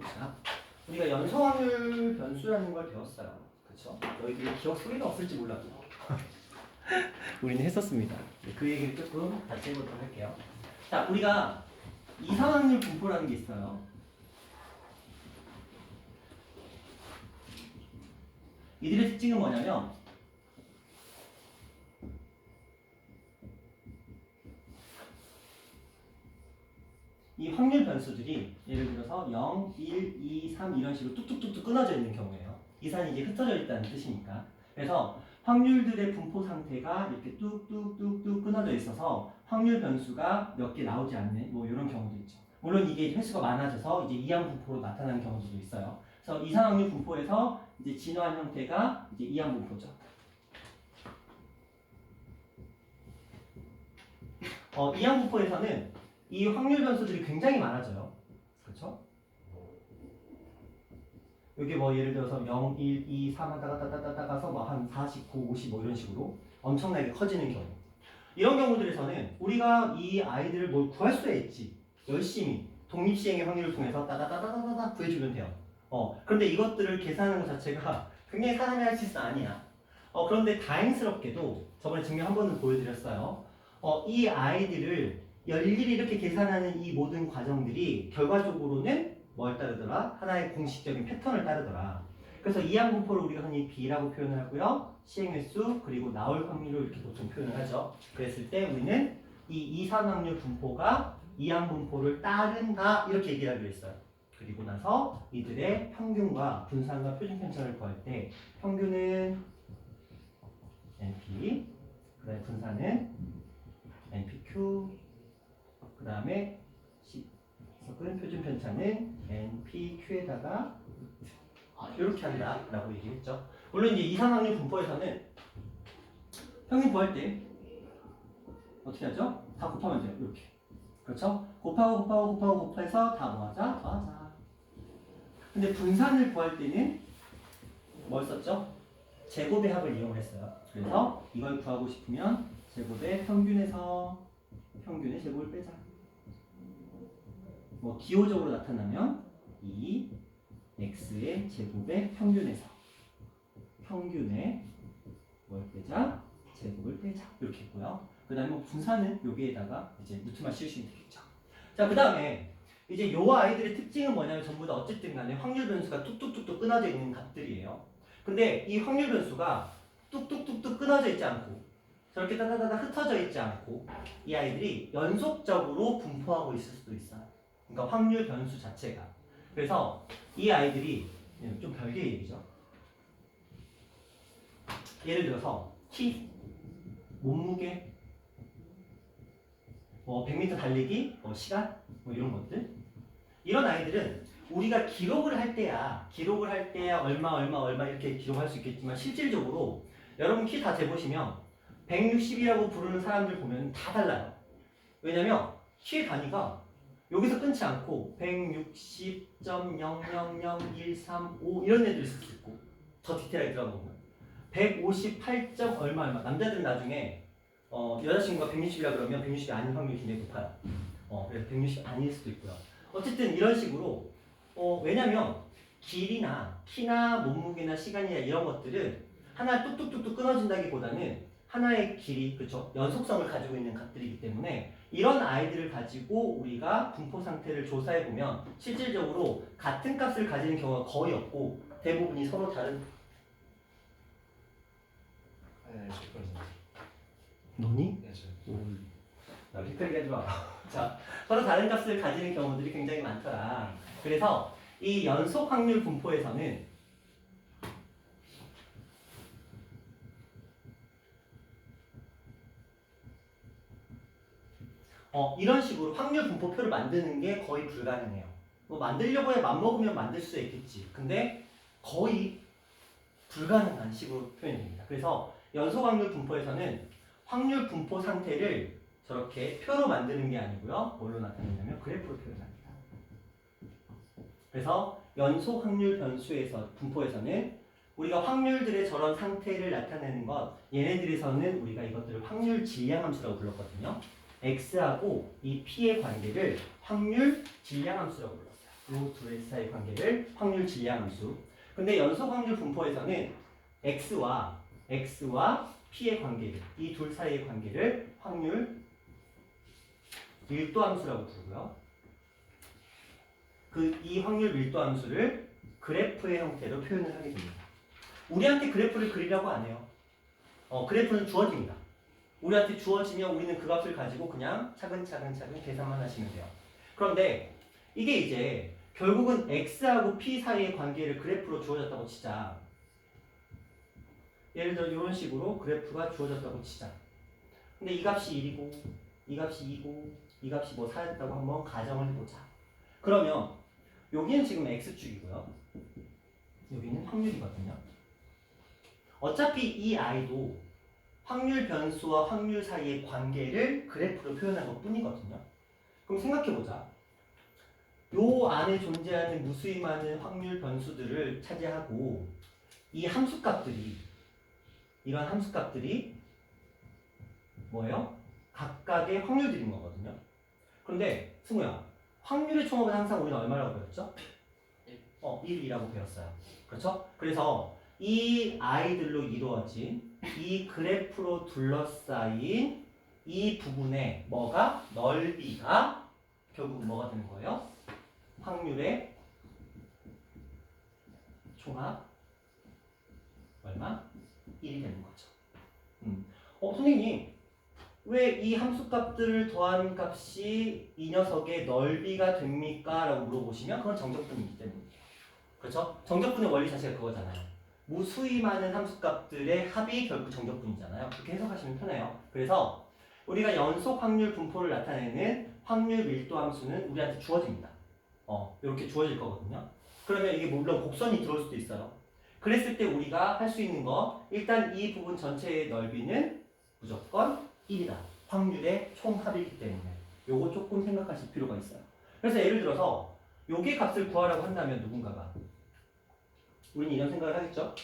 봅시다. 우리가 연소 확률 변수라는 걸 배웠어요. 그렇죠? 너희들이 기억 속에는 없을지 몰라도 우리는 했었습니다. 그 얘기를 조금 같이 해보도록 할게요. 자, 우리가 이상확률 분포라는 게 있어요. 이들의 특징은 뭐냐면 이 확률 변수들이 예를 들어서 0, 1, 2, 3 이런 식으로 뚝뚝뚝뚝 끊어져 있는 경우예요. 이 산이 이제 흩어져 있다는 뜻이니까. 그래서 확률들의 분포 상태가 이렇게 뚝뚝뚝뚝 끊어져 있어서 확률 변수가 몇 개 나오지 않는 뭐 이런 경우도 있죠. 물론 이게 횟수가 많아져서 이제 이항 분포로 나타나는 경우도 있어요. 그래서 이상확률 분포에서 이제 진화한 형태가 이제 이항 분포죠. 이항 분포에서는 이 확률 변수들이 굉장히 많아져요. 그렇죠? 여기 뭐 예를 들어서 0, 1, 2, 3 하다가 가서 뭐 한 49, 50 뭐 이런 식으로 엄청나게 커지는 경우. 이런 경우들에서는 우리가 이 아이들을 뭘 구할 수야 있지. 열심히 독립시행의 확률을 통해서 따다다다다다 구해주면 돼요. 그런데 이것들을 계산하는 것 자체가 굉장히 사람이 할 수 있는 아니야. 그런데 다행스럽게도 저번에 증명 한 번은 보여드렸어요. 이 아이들을 일일이 이렇게 계산하는 이 모든 과정들이 결과적으로는 뭘 따르더라? 하나의 공식적인 패턴을 따르더라. 그래서 이항 분포를 우리가 흔히 B라고 표현을 하고요. 시행횟수 그리고 나올 확률을 이렇게 보통 표현을 하죠. 그랬을 때 우리는 이 이산 확률 분포가 이항 분포를 따른다 이렇게 얘기를 하기로 했어요. 그리고 나서 이들의 평균과 분산과 표준 편차를 구할 때 평균은 NP, 그 다음에 분산은 NPQ, 그 다음에 섞은 표준 편차는 NPQ에다가 이렇게 한다라고 얘기했죠. 물론 이제 이산확률 분포에서는 평균 구할 때 어떻게 하죠? 다 곱하면 돼요. 이렇게. 그렇죠? 곱해서 다 더하자. 근데 분산을 구할 때는 뭘 썼죠? 제곱의 합을 이용을 했어요. 그래서 이걸 구하고 싶으면 제곱의 평균에서 평균의 제곱을 빼자. 뭐 기호적으로 나타나면 이 x의 제곱의 평균에서 평균의 뭘 빼자? 제곱을 빼자. 이렇게 했고요. 그 다음에 뭐 분산은 여기에다가 이제 루트만 씌우시면 되겠죠. 자, 그 다음에 이제 요 아이들의 특징은 뭐냐면 전부 다 어쨌든 간에 확률 변수가 뚝뚝뚝뚝 끊어져 있는 값들이에요. 근데 이 확률 변수가 뚝뚝뚝뚝 끊어져 있지 않고 저렇게 따다다다 흩어져 있지 않고 이 아이들이 연속적으로 분포하고 있을 수도 있어요. 그러니까 확률 변수 자체가. 그래서 이 아이들이 좀 별개의 얘기죠. 예를 들어서 키, 몸무게, 뭐 100m 달리기, 시간, 뭐 이런 것들. 이런 아이들은 우리가 기록을 할 때야 얼마 이렇게 기록할 수 있겠지만 실질적으로 여러분 키 다 재보시면 160이라고 부르는 사람들 보면 다 달라요. 왜냐면 키의 단위가 여기서 끊지 않고 160.000135 이런 애들 있을 수 있고 더 디테일하게 들어가 보면 158. 얼마 남자들은 나중에 여자친구가 160이라 그러면 160이 아닌 확률이 굉장히 높아요. 그래서 160 아닐 수도 있고요. 어쨌든 이런 식으로 왜냐면 길이나 키나 몸무게나 시간이나 이런 것들은 하나 뚝뚝뚝뚝 끊어진다기보다는 하나의 길이, 그렇죠? 연속성을 가지고 있는 값들이기 때문에 이런 아이들을 가지고 우리가 분포 상태를 조사해 보면 실질적으로 같은 값을 가지는 경우가 거의 없고 대부분이 서로 다른. 네, 너니? 네, 나 헷갈리게 하지 마. 자, 서로 다른 값을 가지는 경우들이 굉장히 많더라. 그래서 이 연속 확률 분포에서는 이런 식으로 확률 분포표를 만드는 게 거의 불가능해요. 뭐 만들려고 해 맘먹으면 만들 수 있겠지. 근데 거의 불가능한 식으로 표현이 됩니다. 그래서 연속 확률 분포에서는 확률 분포 상태를 저렇게 표로 만드는 게 아니고요. 뭘로 나타내냐면 그래프로 표현합니다. 그래서 연속 확률 변수에서 분포에서는 우리가 확률들의 저런 상태를 나타내는 것, 얘네들에서는 우리가 이것들을 확률 질량함수라고 불렀거든요. x하고 이 p의 관계를 확률 질량함수라고 불렀어요. 요 둘의 사이 관계를 확률 질량함수. 근데 연속 확률 분포에서는 x와 p의 관계를, 이 둘 사이의 관계를 확률 밀도함수라고 부르고요. 이 확률 밀도함수를 그래프의 형태로 표현을 하게 됩니다. 우리한테 그래프를 그리라고 안 해요. 그래프는 주어집니다. 우리한테 주어지면 우리는 그 값을 가지고 그냥 차근차근 계산만 하시면 돼요. 그런데 이게 이제 결국은 x하고 p 사이의 관계를 그래프로 주어졌다고 치자. 예를 들어 이런 식으로 그래프가 주어졌다고 치자. 근데 이 값이 1이고 이 값이 2고 이 값이 뭐 4였다고 한번 가정을 해보자. 그러면 여기는 지금 x축이고요. 여기는 확률이거든요. 어차피 이 i도 확률 변수와 확률 사이의 관계를 그래프로 표현한 것 뿐이거든요. 그럼 생각해보자. 요 안에 존재하는 무수히 많은 확률 변수들을 차지하고 이 함수값들이, 이런 함수값들이 뭐예요? 각각의 확률들인 거거든요. 그런데 승우야, 확률의 총합은 항상 우리는 얼마라고 배웠죠? 1이라고 배웠어요. 그렇죠? 그래서 이 i들로 이루어진 이 그래프로 둘러싸인 이 부분의 뭐가? 넓이가 결국 뭐가 되는 거예요? 확률의 총합 얼마? 1이 되는 거죠. 선생님, 왜 이 함수값들을 더하는 값이 이 녀석의 넓이가 됩니까? 라고 물어보시면 그건 정적분이기 때문이에요. 그렇죠? 정적분의 원리 자체가 그거잖아요. 무수히 많은 함수값들의 합이 결국 정적분이잖아요. 그렇게 해석하시면 편해요. 그래서 우리가 연속 확률 분포를 나타내는 확률 밀도 함수는 우리한테 주어집니다. 이렇게 주어질 거거든요. 그러면 이게 물론 곡선이 들어올 수도 있어요. 그랬을 때 우리가 할 수 있는 거, 일단 이 부분 전체의 넓이는 무조건 1이다. 확률의 총합이기 때문에 요거 조금 생각하실 필요가 있어요. 그래서 예를 들어서 요게 값을 구하라고 한다면 누군가가, 우리는 이런 생각을 하겠죠.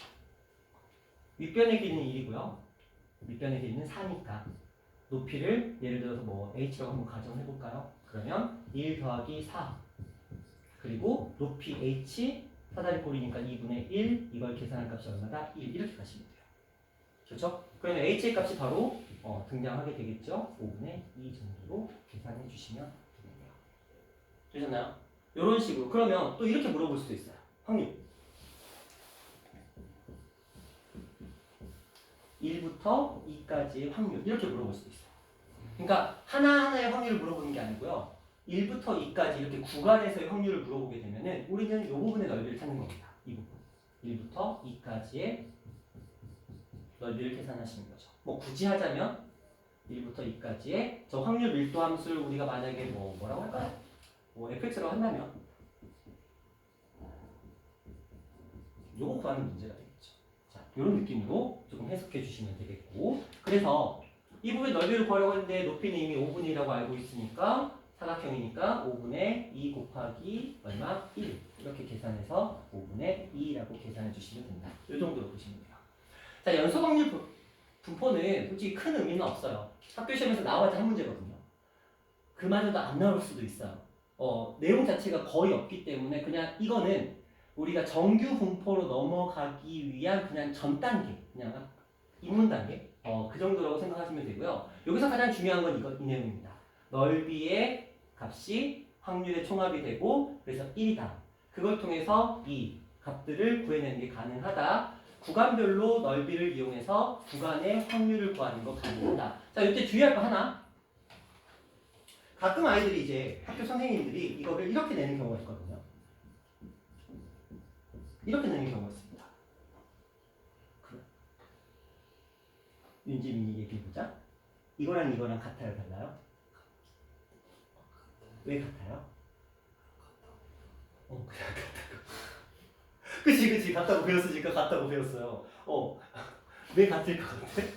윗변의 길이는 1이고요. 밑변의 길이는 4니까 높이를 예를 들어서 뭐 h라고 한번 가정해 볼까요? 그러면 1 더하기 4 그리고 높이 h 사다리 꼴이니까 2분의 1 이걸 계산할 값이 얼마다? 1 이렇게 가시면 돼요. 그렇죠? 그러면 h의 값이 바로 등장하게 되겠죠. 5분의 2 정도로 계산해 주시면 되겠네요. 되셨나요? 이런 식으로. 그러면 또 이렇게 물어볼 수도 있어요. 확률 1부터 2까지의 확률 이렇게 물어볼 수도 있어요. 그러니까 하나하나의 확률을 물어보는 게 아니고요. 1부터 2까지 이렇게 구간에서의 확률을 물어보게 되면은 우리는 이 부분의 넓이를 찾는 겁니다. 이 부분. 1부터 2까지의 넓이를 계산하시는 거죠. 뭐 굳이 하자면 1부터 2까지의 저 확률 밀도 함수를 우리가 만약에 뭐라고 할까요? 뭐 fx라고 한다면 요거 구하는 문제가 되겠죠. 자, 이런 느낌으로 조금 해석해 주시면 되겠고, 그래서 이 부분의 넓이를 구하려고 했는데 높이는 이미 5분이라고 알고 있으니까 사각형이니까 5분의 2 곱하기 얼마? 1 이렇게 계산해서 5분의 2라고 계산해 주시면 된다. 이 정도로 보시면 돼요. 자, 연속 확률 분포는 솔직히 큰 의미는 없어요. 학교 시험에서 나와봤자 한 문제거든요. 그마저도 안 나올 수도 있어요. 내용 자체가 거의 없기 때문에 그냥 이거는 우리가 정규 분포로 넘어가기 위한 그냥 전 단계, 그냥 입문 단계, 그 정도라고 생각하시면 되고요. 여기서 가장 중요한 건 이 내용입니다. 넓이의 값이 확률의 총합이 되고 그래서 1이다. 그걸 통해서 이 값들을 구해내는 게 가능하다. 구간별로 넓이를 이용해서 구간의 확률을 구하는 거 가능하다. 자, 이때 주의할 거 하나. 가끔 아이들이 이제 학교 선생님들이 이거를 이렇게 내는 경우가 있거든요. 이렇게 내는 경우가 있습니다. 윤지민이 얘기해보자. 이거랑 이거랑 같아요, 달라요? 왜 같아요? 그냥 같다고. 그치, 같다고 배웠으니까 같다고 배웠어요. 왜 같을 것 같아?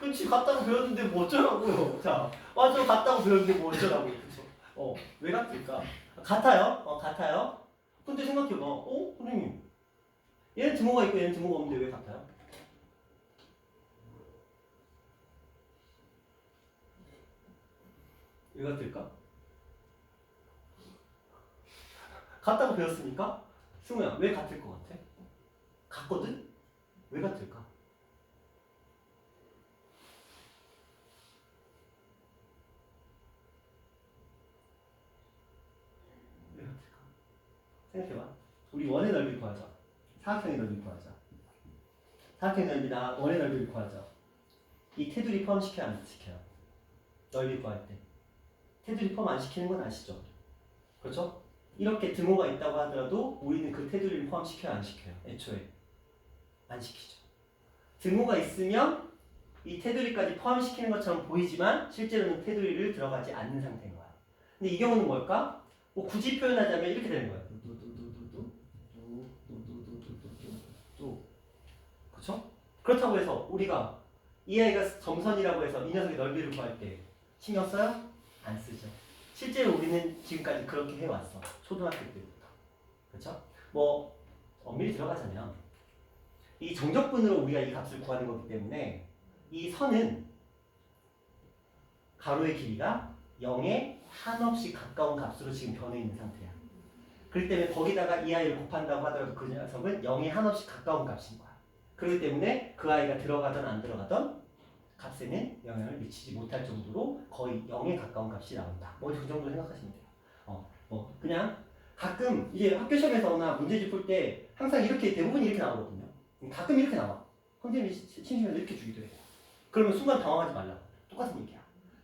그치, 같다고 배웠는데 뭐 어쩌라고요? 자, 맞아, 같다고 배웠는데 뭐 어쩌라고요? 그쵸? 왜 같을까? 같아요? 같아요? 근데 생각해봐. 선생님. 얘는 등호가 있고 얘는 등호가 없는데 왜 같아요? 왜 같을까? 같다고 배웠으니까 승우야 왜 같을 것 같아? 같거든? 왜 같을까? 왜 같을까? 생각해봐. 우리 원의 넓이 구하자. 사각형의 넓이 구하자. 사각형의 넓이나 원의 넓이를 구하자. 이 테두리 포함시켜야 안 시켜요? 넓이 구할 때. 테두리 포함 안 시키는 건 아시죠? 그렇죠? 이렇게 등호가 있다고 하더라도 우리는 그 테두리를 포함시켜야 안 시켜요? 애초에 안 시키죠. 등호가 있으면 이 테두리까지 포함시키는 것처럼 보이지만 실제로는 테두리를 들어가지 않는 상태인 거야. 근데 이 경우는 뭘까? 뭐 굳이 표현하자면 이렇게 되는 거야. 그렇죠? 그렇다고 해서 우리가 이 아이가 점선이라고 해서 이 녀석의 넓이를 구할 때 신경 써요? 안 쓰죠. 실제로 우리는 지금까지 그렇게 해왔어. 초등학교 때부터. 그렇죠? 뭐 엄밀히 들어가자면 이 정적분으로 우리가 이 값을 구하는 거기 때문에 이 선은 가로의 길이가 0에 한없이 가까운 값으로 지금 변해 있는 상태야. 그렇기 때문에 거기다가 이 아이를 곱한다고 하더라도 그 녀석은 0에 한없이 가까운 값인 거야. 그렇기 때문에 그 아이가 들어가든 안 들어가든 값에는 영향을 미치지 못할 정도로 거의 0에 가까운 값이 나온다. 뭐 그 정도 생각하시면 돼요. 뭐 그냥 가끔 이제 학교 시험에서나 문제집 풀 때 항상 이렇게 대부분 이렇게 나오거든요. 가끔 이렇게 나와. 선생님이 심심해서 이렇게 주기도 해요. 그러면 순간 당황하지 말라고. 똑같은 얘기야.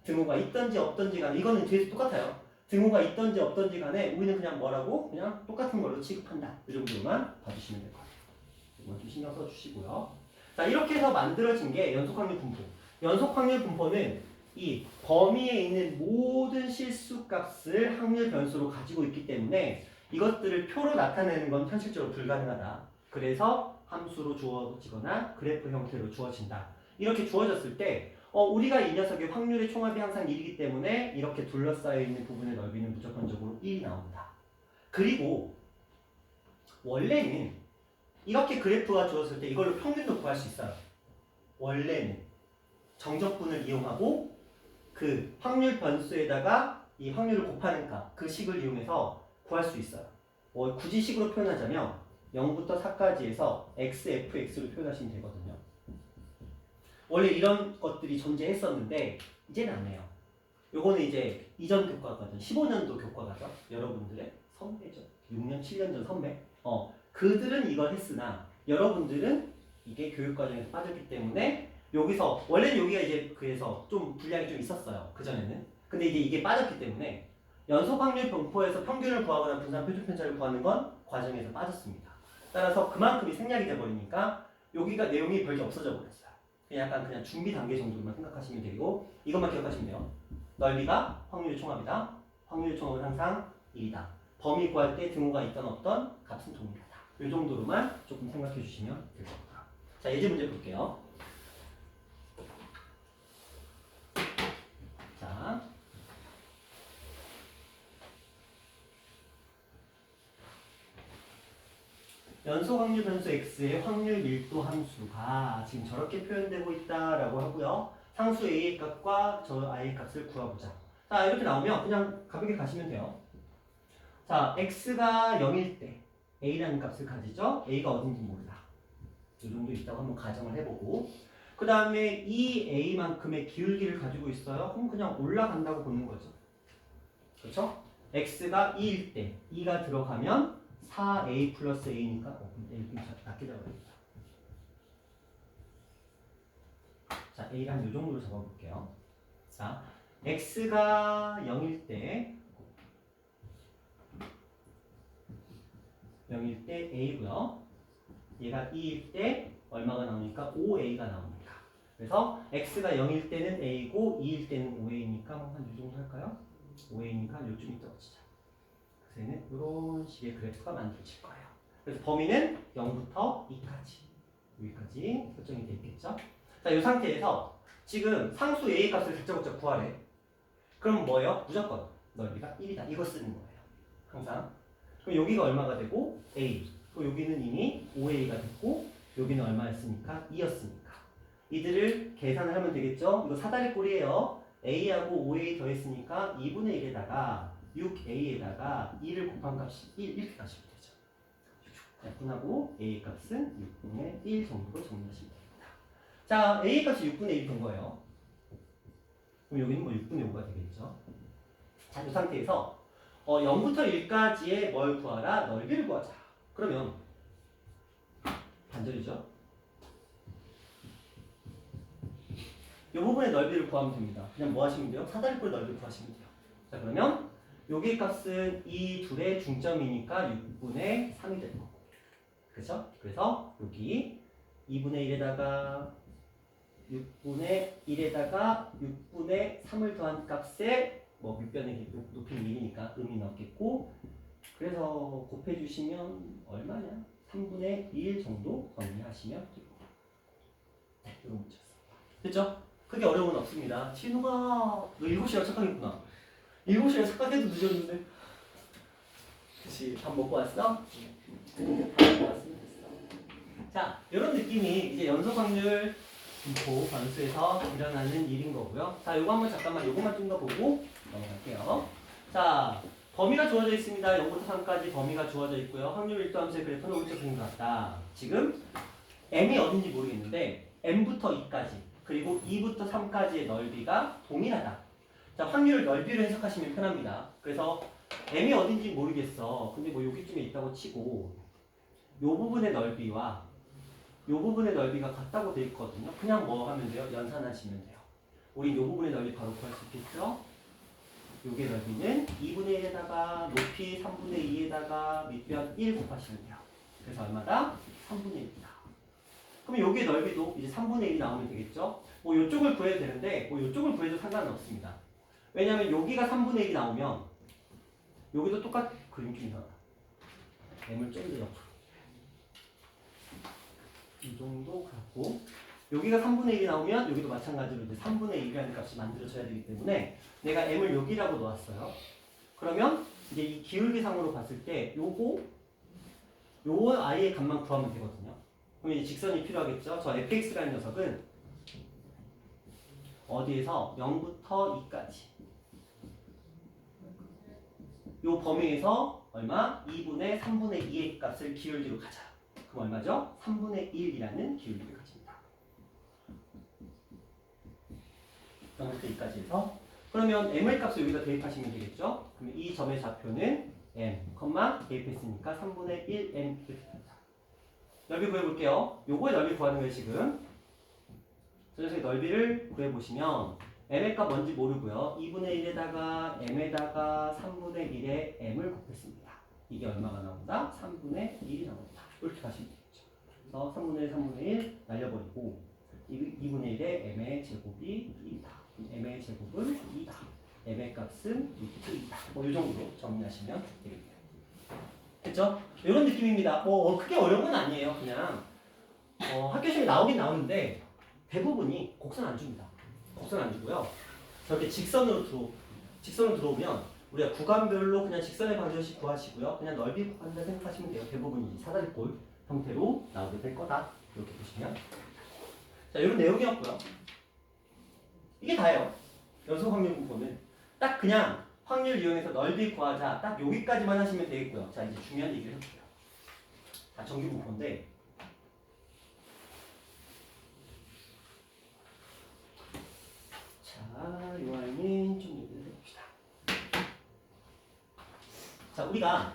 등호가 있던지 없던지 간에 이거는 뒤에서 똑같아요. 등호가 있던지 없던지 간에 우리는 그냥 뭐라고? 그냥 똑같은 걸로 취급한다. 이 정도만 봐주시면 될 것 같아요. 이건 좀 신경 써주시고요. 자, 이렇게 해서 만들어진 게 연속확률 분포. 연속확률 분포는 이 범위에 있는 모든 실수값을 확률 변수로 가지고 있기 때문에 이것들을 표로 나타내는 건 현실적으로 불가능하다. 그래서 함수로 주어지거나 그래프 형태로 주어진다. 이렇게 주어졌을 때 우리가 이 녀석의 확률의 총합이 항상 1이기 때문에 이렇게 둘러싸여 있는 부분의 넓이는 무조건적으로 1이 나온다. 그리고 원래는 이렇게 그래프가 주어졌을 때 이걸로 평균도 구할 수 있어요. 원래는 정적분을 이용하고 그 확률 변수에다가 이 확률을 곱하는 값, 그 식을 이용해서 구할 수 있어요. 굳이 식으로 표현하자면 0부터 4까지에서 xfx로 표현하시면 되거든요. 원래 이런 것들이 존재했었는데 이제는 안 해요. 요거는 이제 이전 교과거든. 15년도 교과가죠. 여러분들의 선배죠. 6년, 7년 전 선배. 그들은 이걸 했으나 여러분들은 이게 교육과정에서 빠졌기 때문에 여기서 원래는 여기가 이제 그래서 좀 분량이 좀 있었어요. 그전에는. 근데 이게 빠졌기 때문에 연속확률 분포에서 평균을 구하거나 분산 표준 편차를 구하는 건 과정에서 빠졌습니다. 따라서 그만큼이 생략이 돼버리니까 여기가 내용이 별게 없어져 버렸어요. 약간 그냥 준비 단계 정도로만 생각하시면 되고 이것만 기억하시면 돼요. 넓이가 확률의 총합이다. 확률의 총합은 항상 1이다. 범위 구할 때 등호가 있던 없던 값은 동일하다. 이 정도로만 조금 생각해 주시면 될 겁니다. 자, 예제 문제 볼게요. 자, 연속 확률 변수 x의 확률 밀도 함수가 지금 저렇게 표현되고 있다라고 하고요. 상수 a의 값과 저 i의 값을 구해보자. 자, 이렇게 나오면 그냥 가볍게 가시면 돼요. 자, x가 0일 때 a라는 값을 가지죠. a가 어딘지 몰라. 이 정도 있다고 한번 가정을 해보고 그 다음에 이 a만큼의 기울기를 가지고 있어요. 그럼 그냥 올라간다고 보는 거죠. 그렇죠? x가 2일 때 2가 들어가면 4a 플러스 a니까 a 좀 낮게 잡아야겠다. 자, a를 한 이 정도로 잡아볼게요. 자, x가 0일 때 0일 때 a고요. 얘가 2일 때 얼마가 나오니까 5a가 나오니까. 그래서 x가 0일 때는 a고 2일 때는 5a니까 한 이 정도 할까요? 5a니까 요쯤 있다고 치자. 그래서 얘는 이런 식의 그래프가 만들어질 거예요. 그래서 범위는 0부터 2까지. 여기까지 설정이 되어 있겠죠? 자, 이 상태에서 지금 상수 a 값을 다짜고짜 구하래. 그럼 뭐예요? 무조건 넓이가 1이다. 이거 쓰는 거예요. 항상. 그럼 여기가 얼마가 되고? a. 그럼 여기는 이미 5a가 됐고 여기는 얼마였으니까? 2였으니까. 이들을 계산을 하면 되겠죠? 이거 사다리 꼴이에요. a하고 5a 더했으니까 2분의 1에다가 6a에다가 2를 곱한 값이 1 이렇게 가시면 되죠. 약분하고 a 값은 6분의 1 정도로 정리하시면 됩니다. 자, a 값이 6분의 1이 된 거예요. 그럼 여기는 뭐 6분의 5가 되겠죠. 자, 이 상태에서 0부터 1까지의 뭘 구하라? 넓이를 구하자. 그러면 반절이죠. 이 부분의 넓이를 구하면 됩니다. 그냥 뭐 하시면 돼요? 사다리꼴 넓이를 구하시면 돼요. 자, 그러면 여기 값은 이 둘의 중점이니까 6분의 3이 될 거고. 그렇죠? 그래서 여기 2분의 1에다가 6분의 1에다가 6분의 3을 더한 값에 뭐 밑변의 높이는 1이니까 의미 넣겠고, 그래서 곱해주시면 얼마냐? 3분의 1 정도 정리하시면 되고. 네, 이런 문제였습니다. 됐죠? 크게 어려움은 없습니다. 진우가 너 7시에 착각했구나. 7시에 착각해도 늦었는데. 그치, 밥 먹고 왔어? 밥 먹고 왔으면 됐어. 자, 이런 느낌이 이제 연속 확률 분포 관수에서 일어나는 일인 거고요. 자, 요거 한번 잠깐만 요거만 좀 더 보고 넘어갈게요. 자, 범위가 주어져 있습니다. 0부터 3까지 범위가 주어져 있고요. 확률 일도함수의 그래프는 오른쪽 그림 같다. 지금 m이 어딘지 모르겠는데 m부터 2까지 그리고 2부터 3까지의 넓이가 동일하다. 자, 확률 넓이로 해석하시면 편합니다. 그래서 m이 어딘지 모르겠어. 근데 뭐 여기쯤에 있다고 치고 요 부분의 넓이와 요 부분의 넓이가 같다고 돼 있거든요. 그냥 뭐 하면 돼요? 연산하시면 돼요. 우리 요 부분의 넓이 바로 구할 수 있겠죠? 요게 넓이는 2분의 1에다가 높이 3분의 2에다가 밑변 1 곱하시면 돼요. 그래서 얼마다? 3분의 1이다. 그럼 요게 넓이도 이제 3분의 1이 나오면 되겠죠? 뭐 요쪽을 구해도 되는데 뭐 요쪽을 구해도 상관은 없습니다. 왜냐면 여기가 3분의 1이 나오면 여기도 똑같은 그림 좀 이상하다. m을 좀 더 옆으로. 이 정도 갖고 여기가 3분의 1이 나오면 여기도 마찬가지로 이제 3분의 1이라는 값이 만들어져야 되기 때문에 내가 m을 여기라고 놓았어요. 그러면 이제 이 기울기상으로 봤을 때 요 i의 값만 구하면 되거든요. 그럼 이제 직선이 필요하겠죠. 저 fx라는 녀석은 어디에서 0부터 2까지 요 범위에서 얼마? 2분의 3분의 2의 값을 기울기로 가져요. 그럼 얼마죠? 3분의 1이라는 기울기를 가집니다. 0부터 2까지 해서 그러면 m의 값을 여기다 대입하시면 되겠죠? 그러면 이 점의 좌표는 m, 대입했으니까 3분의 1m 이렇게 됩니다. 넓이 구해볼게요. 요거의 넓이 구하는 거예요 지금. 저 녀석의 넓이를 구해보시면 m의 값 뭔지 모르고요. 2분의 1에다가 m에다가 3분의 1에 m을 곱했습니다. 이게 얼마가 나온다? 3분의 1이 나온다. 이렇게 가시면 되겠죠. 그래서 3분의 1, 3분의 1 날려버리고 2분의 1에 m의 제곱이 2다. m의 제곱은 2다. m의 값은 루트 2다. 뭐 이 정도로 정리하시면 되겠네요. 됐죠? 이런 느낌입니다. 뭐 크게 어려운 건 아니에요. 그냥 학교 시험에 나오긴 나오는데 대부분이 곡선 안 줍니다. 곡선 안 주고요. 저렇게 직선으로 들어오면 우리가 구간별로 그냥 직선의 방정식 구하시고요. 그냥 넓이 구한다 생각하시면 돼요. 대부분이 사다리꼴 형태로 나오게 될 거다. 이렇게 보시면. 자, 이런 내용이었고요. 이게 다예요. 연속 확률 분포는 딱 그냥 확률 이용해서 넓이 구하자. 딱 여기까지만 하시면 되겠고요. 자, 이제 중요한 얘기를 해볼게요. 자, 정규 분포인데 자, 이 아이는 좀 얘기를 해봅시다. 자, 우리가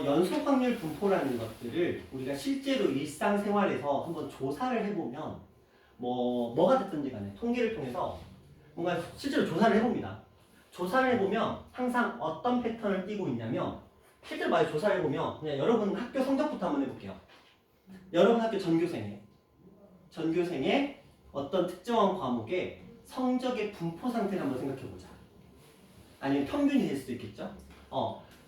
연속 확률 분포라는 것들을 우리가 실제로 일상생활에서 한번 조사를 해보면 뭐가 됐든지 간에 통계를 통해서 뭔가 실제로 조사를 해봅니다. 조사를 해보면 항상 어떤 패턴을 띠고 있냐면 실제로 만약 조사를 해보면 그냥 여러분 학교 성적부터 한번 해볼게요. 여러분 학교 전교생의 어떤 특정한 과목의 성적의 분포 상태를 한번 생각해보자. 아니면 평균이 될 수도 있겠죠.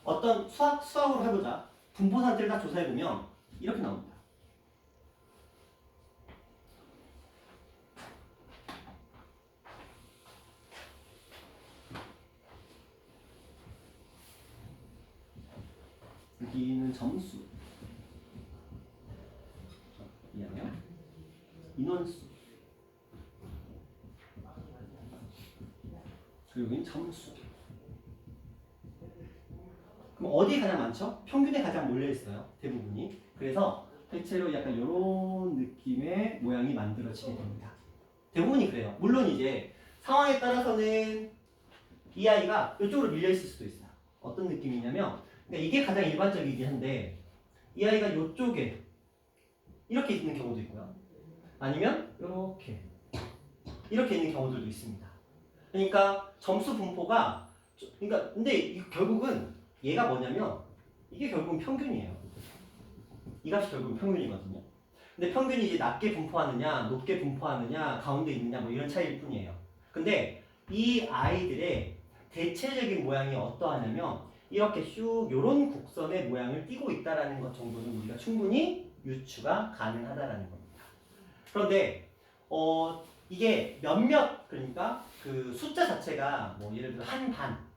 어떤 수학으로 해보자. 분포 상태를 딱 조사해보면 이렇게 나옵니다. 여기는 점수, 이하면 인원수, 그리고 여기는 점수. 그럼 어디에 가장 많죠? 평균에 가장 몰려 있어요. 대부분이. 그래서 대체로 약간 이런 느낌의 모양이 만들어지게 됩니다. 대부분이 그래요. 물론 이제 상황에 따라서는 이 아이가 이쪽으로 밀려 있을 수도 있어요. 어떤 느낌이냐면 그러니까 이게 가장 일반적이긴 한데 이 아이가 이쪽에 이렇게 있는 경우도 있고요. 아니면 이렇게 있는 경우들도 있습니다. 그러니까 점수 분포가 그러니까 근데 결국은 얘가 뭐냐면 이게 결국은 평균이에요. 이 값이 결국은 평균이거든요. 근데 평균이 이제 낮게 분포하느냐, 높게 분포하느냐, 가운데 있느냐 뭐 이런 차이일 뿐이에요. 근데 이 아이들의 대체적인 모양이 어떠하냐면 이렇게 슉 요런 곡선의 모양을 띠고 있다라는 것 정도는 우리가 충분히 유추가 가능하다라는 겁니다. 그런데 이게 몇몇 그러니까 그 숫자 자체가 뭐 예를 들어 한 반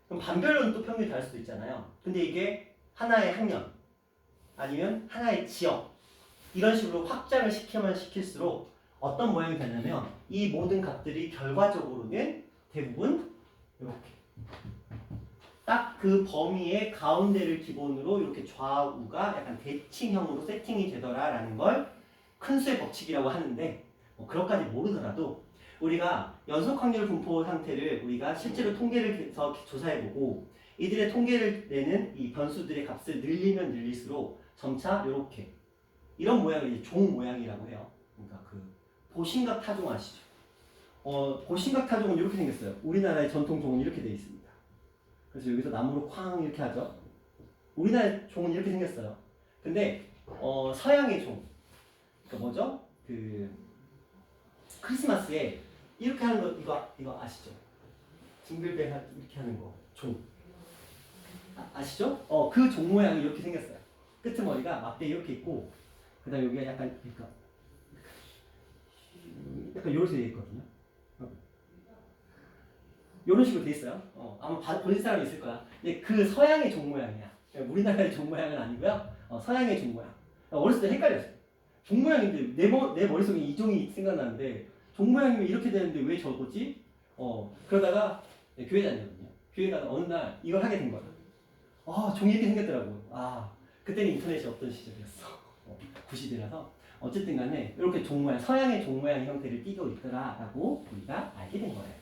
그럼 반별로는 또 평균이 다를 수도 있잖아요. 근데 이게 하나의 학년 아니면 하나의 지역 이런 식으로 확장을 시키면 시킬수록 어떤 모양이 되냐면 이 모든 값들이 결과적으로는 대부분 이렇게 딱 그 범위의 가운데를 기본으로 이렇게 좌우가 약간 대칭형으로 세팅이 되더라라는 걸 큰 수의 법칙이라고 하는데 뭐 그것까지 모르더라도 우리가 연속 확률 분포 상태를 우리가 실제로 통계를 해서 조사해보고 이들의 통계를 내는 이 변수들의 값을 늘리면 늘릴수록 점차 이렇게 이런 모양을 이제 종 모양이라고 해요. 그러니까 그 보신각 타종 아시죠? 보신각 타종은 이렇게 생겼어요. 우리나라의 전통 종은 이렇게 되어 있습니다. 그래서 여기서 나무로 쾅 이렇게 하죠. 우리나라의 종은 이렇게 생겼어요. 근데 서양의 종, 그러니까 뭐죠? 그 크리스마스에 이렇게 하는 거 이거 아시죠? 징글벨 이렇게 하는 거 종. 아시죠? 그 종 모양이 이렇게 생겼어요. 끄트머리가 막대 이렇게 있고 그다음 여기가 약간 이런 식으로 돼 있거든요. 이런 식으로 돼 있어요. 아마 본 사람이 있을 거야. 근데 그 서양의 종 모양이야. 우리나라의 종 모양은 아니고요. 서양의 종 모양. 어렸을 때 헷갈렸어요. 종 모양인데 내 머릿속에 이 종이 생각나는데 종 모양이면 이렇게 되는데 왜 저거지? 그러다가 교회 다녔거든요. 교회 가서 어느 날 이걸 하게 된 거야. 종이 이렇게 생겼더라고. 그때는 인터넷이 없던 시절이었어. 구시대라서. 어쨌든 간에 이렇게 종 모양, 서양의 종 모양 형태를 띠고 있더라라고 우리가 알게 된 거예요.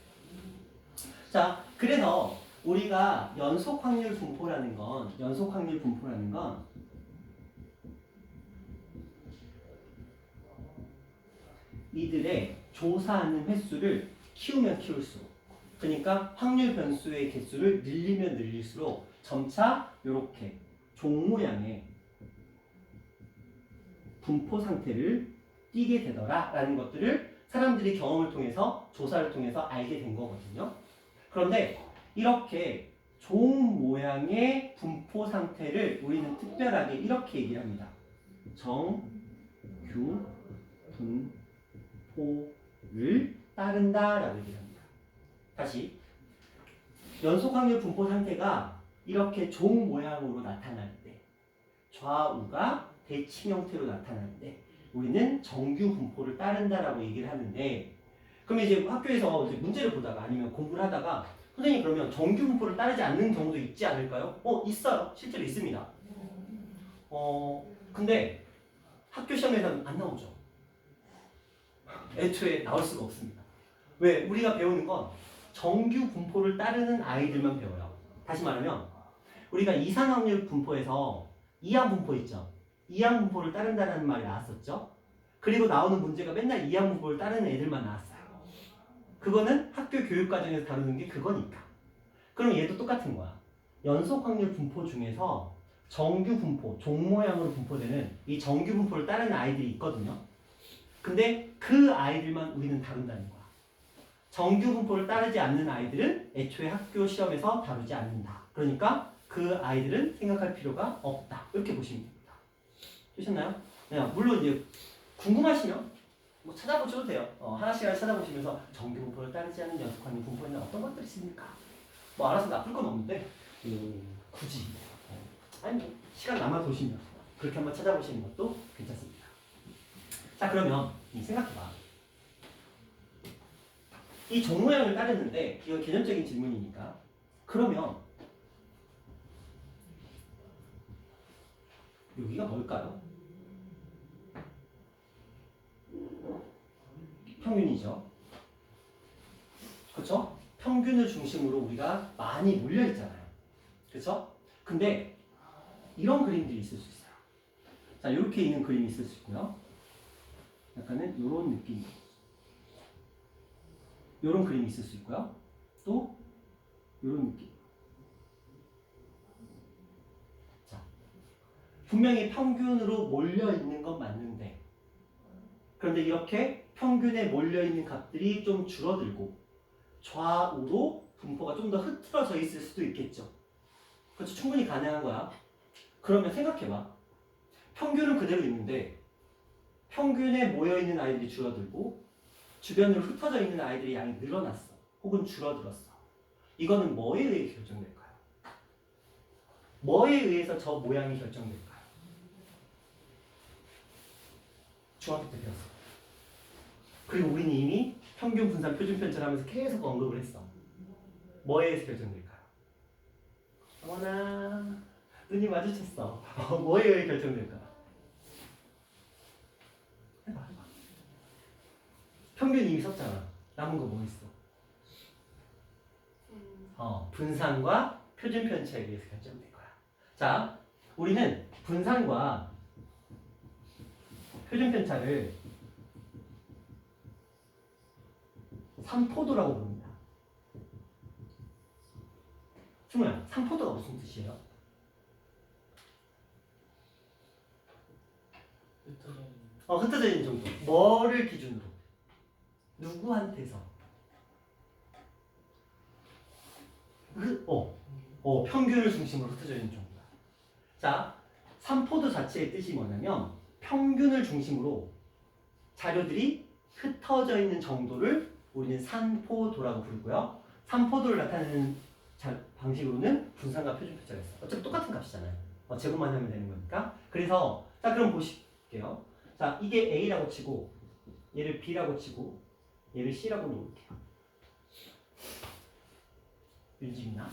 자, 그래서 우리가 연속 확률 분포라는 건 이들의 조사하는 횟수를 키우면 키울수록 그러니까 확률 변수의 개수를 늘리면 늘릴수록 점차 이렇게 종 모양의 분포 상태를 띠게 되더라라는 것들을 사람들이 경험을 통해서 조사를 통해서 알게 된 거거든요. 그런데 이렇게 종 모양의 분포 상태를 우리는 특별하게 이렇게 얘기를 합니다. 정규 분포를 따른다라고 얘기를 합니다. 다시 연속 확률 분포 상태가 이렇게 종 모양으로 나타날 때 좌우가 대칭 형태로 나타날 때 우리는 정규 분포를 따른다라고 얘기를 하는데 그럼 이제 학교에서 이제 문제를 보다가 아니면 공부를 하다가 선생님 그러면 정규 분포를 따르지 않는 경우도 있지 않을까요? 있어요. 실제로 있습니다. 근데 학교 시험에서는 안 나오죠. 애초에 나올 수가 없습니다. 왜? 우리가 배우는 건 정규 분포를 따르는 아이들만 배워요. 다시 말하면 우리가 이상 확률 분포에서 이항 분포 있죠. 이항 분포를 따른다는 말이 나왔었죠. 그리고 나오는 문제가 맨날 이항 분포를 따르는 애들만 나왔어요. 그거는 학교 교육 과정에서 다루는 게 그거니까. 그럼 얘도 똑같은 거야. 연속 확률 분포 중에서 정규 분포, 종 모양으로 분포되는 이 정규 분포를 따르는 아이들이 있거든요. 근데 그 아이들만 우리는 다룬다는 거야. 정규 분포를 따르지 않는 아이들은 애초에 학교 시험에서 다루지 않는다. 그러니까 그 아이들은 생각할 필요가 없다. 이렇게 보시면 됩니다. 되셨나요? 네, 물론 이제 궁금하시면 뭐 찾아보셔도 돼요. 하나씩 찾아보시면서 정규 분포를 따르지 않는 연속 확률 분포에는 어떤 것들이 있습니까? 뭐 알아서 나쁠 건 없는데 굳이 아니 시간 남아도시면 그렇게 한번 찾아보시는 것도 괜찮습니다. 자 그러면 생각해봐. 이 종 모양을 따르는데 이건 개념적인 질문이니까 그러면 여기가 뭘까요? 평균이죠. 그렇죠? 평균을 중심으로 우리가 많이 몰려 있잖아요. 그렇죠? 근데 이런 그림들이 있을 수 있어요. 자, 이렇게 있는 그림이 있을 수 있고요. 약간은 이런 느낌, 이런 그림이 있을 수 있고요. 또 이런 느낌. 자, 분명히 평균으로 몰려 있는 건 맞는데, 그런데 이렇게 평균에 몰려 있는 값들이 좀 줄어들고 좌우로 분포가 좀 더 흐트러져 있을 수도 있겠죠. 그렇죠? 충분히 가능한 거야. 그러면 생각해봐. 평균은 그대로 있는데 평균에 모여있는 아이들이 줄어들고 주변으로 흩어져 있는 아이들의 양이 늘어났어. 혹은 줄어들었어. 이거는 뭐에 의해 결정될까요? 뭐에 의해서 저 모양이 결정될까요? 중학교 때 배웠어. 그리고 우리는 이미 평균, 분산, 표준 편차를 하면서 계속 언급을 했어. 뭐에 의해서 결정될까요? 어머나, 눈이 마주쳤어. 뭐에 의해 결정될까? 해봐, 해봐. 평균 이미 썼잖아. 남은 거 뭐 있어? 분산과 표준 편차에 의해서 결정될 거야. 자, 우리는 분산과 표준 편차를 삼포도라고 부릅니다. 승우야, 삼포도가 무슨 뜻이에요? 흩어져 있는 정도. 뭐를 기준으로? 누구한테서? 평균을 중심으로 흩어져 있는 정도다. 자, 삼포도 자체의 뜻이 뭐냐면 평균을 중심으로 자료들이 흩어져 있는 정도를 우리는 산포도라고 부르고요. 산포도를 나타내는 방식으로는 분산과 표준 편차가 있어요. 어차피 똑같은 값이잖아요. 제곱만 하면 되는 거니까. 그래서 자, 그럼 보실게요. 자, 이게 A라고 치고 얘를 B라고 치고 얘를 C라고 놓을게요. 윤지민아,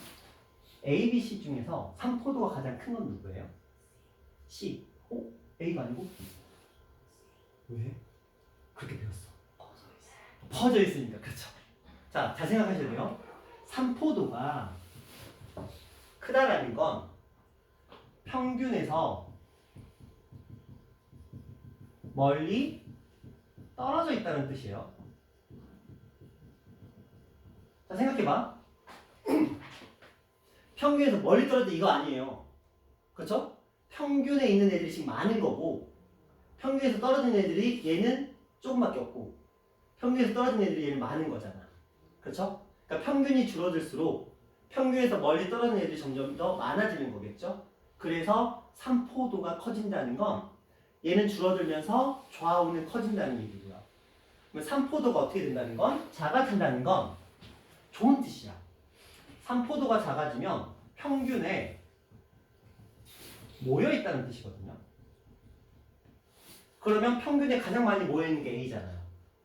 A, B, C 중에서 삼포도가 가장 큰 건 누구예요? C. A가 아니고? 왜? 그렇게 배웠어. 퍼져 있으니까. 그렇죠. 자, 잘 생각하셔야 돼요. 삼포도가 크다라는 건 평균에서 멀리 떨어져 있다는 뜻이에요. 자, 생각해봐. 평균에서 멀리 떨어져 이거 아니에요. 그렇죠? 평균에 있는 애들이 지금 많은 거고 평균에서 떨어진 애들이 얘는 조금밖에 없고 평균에서 떨어진 애들이 얘는 많은 거잖아. 그렇죠? 그러니까 평균이 줄어들수록 평균에서 멀리 떨어진 애들이 점점 더 많아지는 거겠죠? 그래서 삼포도가 커진다는 건 얘는 줄어들면서 좌우는 커진다는 얘기고요. 그럼 삼포도가 어떻게 된다는 건? 작아진다는 건 좋은 뜻이야. 삼포도가 작아지면 평균에 모여있다는 뜻이거든요. 그러면 평균에 가장 많이 모여있는 게 A잖아요.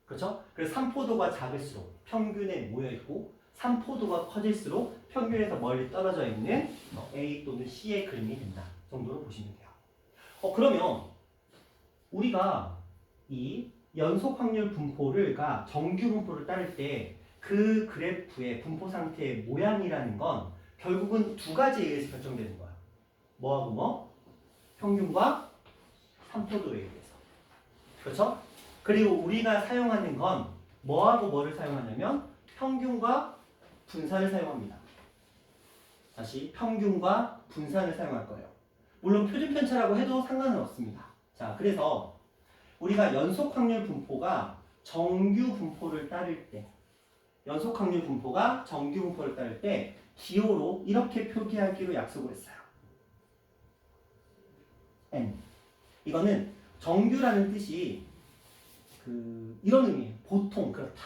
그렇죠? 그래서 삼포도가 작을수록 평균에 모여있고 삼포도가 커질수록 평균에서 멀리 떨어져 있는 A 또는 C의 그림이 된다 정도로 보시면 돼요. 그러면 우리가 이 연속 확률 분포가 정규 분포를 따를 때 그 그래프의 분포 상태의 모양이라는 건 결국은 두 가지에 의해서 결정되는 거야. 뭐하고 뭐? 평균과 삼포도에 의해서. 그렇죠? 그리고 우리가 사용하는 건 뭐하고 뭐를 사용하냐면 평균과 분산을 사용합니다. 다시 평균과 분산을 사용할 거예요. 물론 표준 편차라고 해도 상관은 없습니다. 자, 그래서 우리가 연속 확률 분포가 정규 분포를 따를 때 연속 확률 분포가 정규 분포를 따를 때 기호로 이렇게 표기하기로 약속을 했어요. N. 이거는 정규라는 뜻이 이런 의미예요. 보통 그렇다.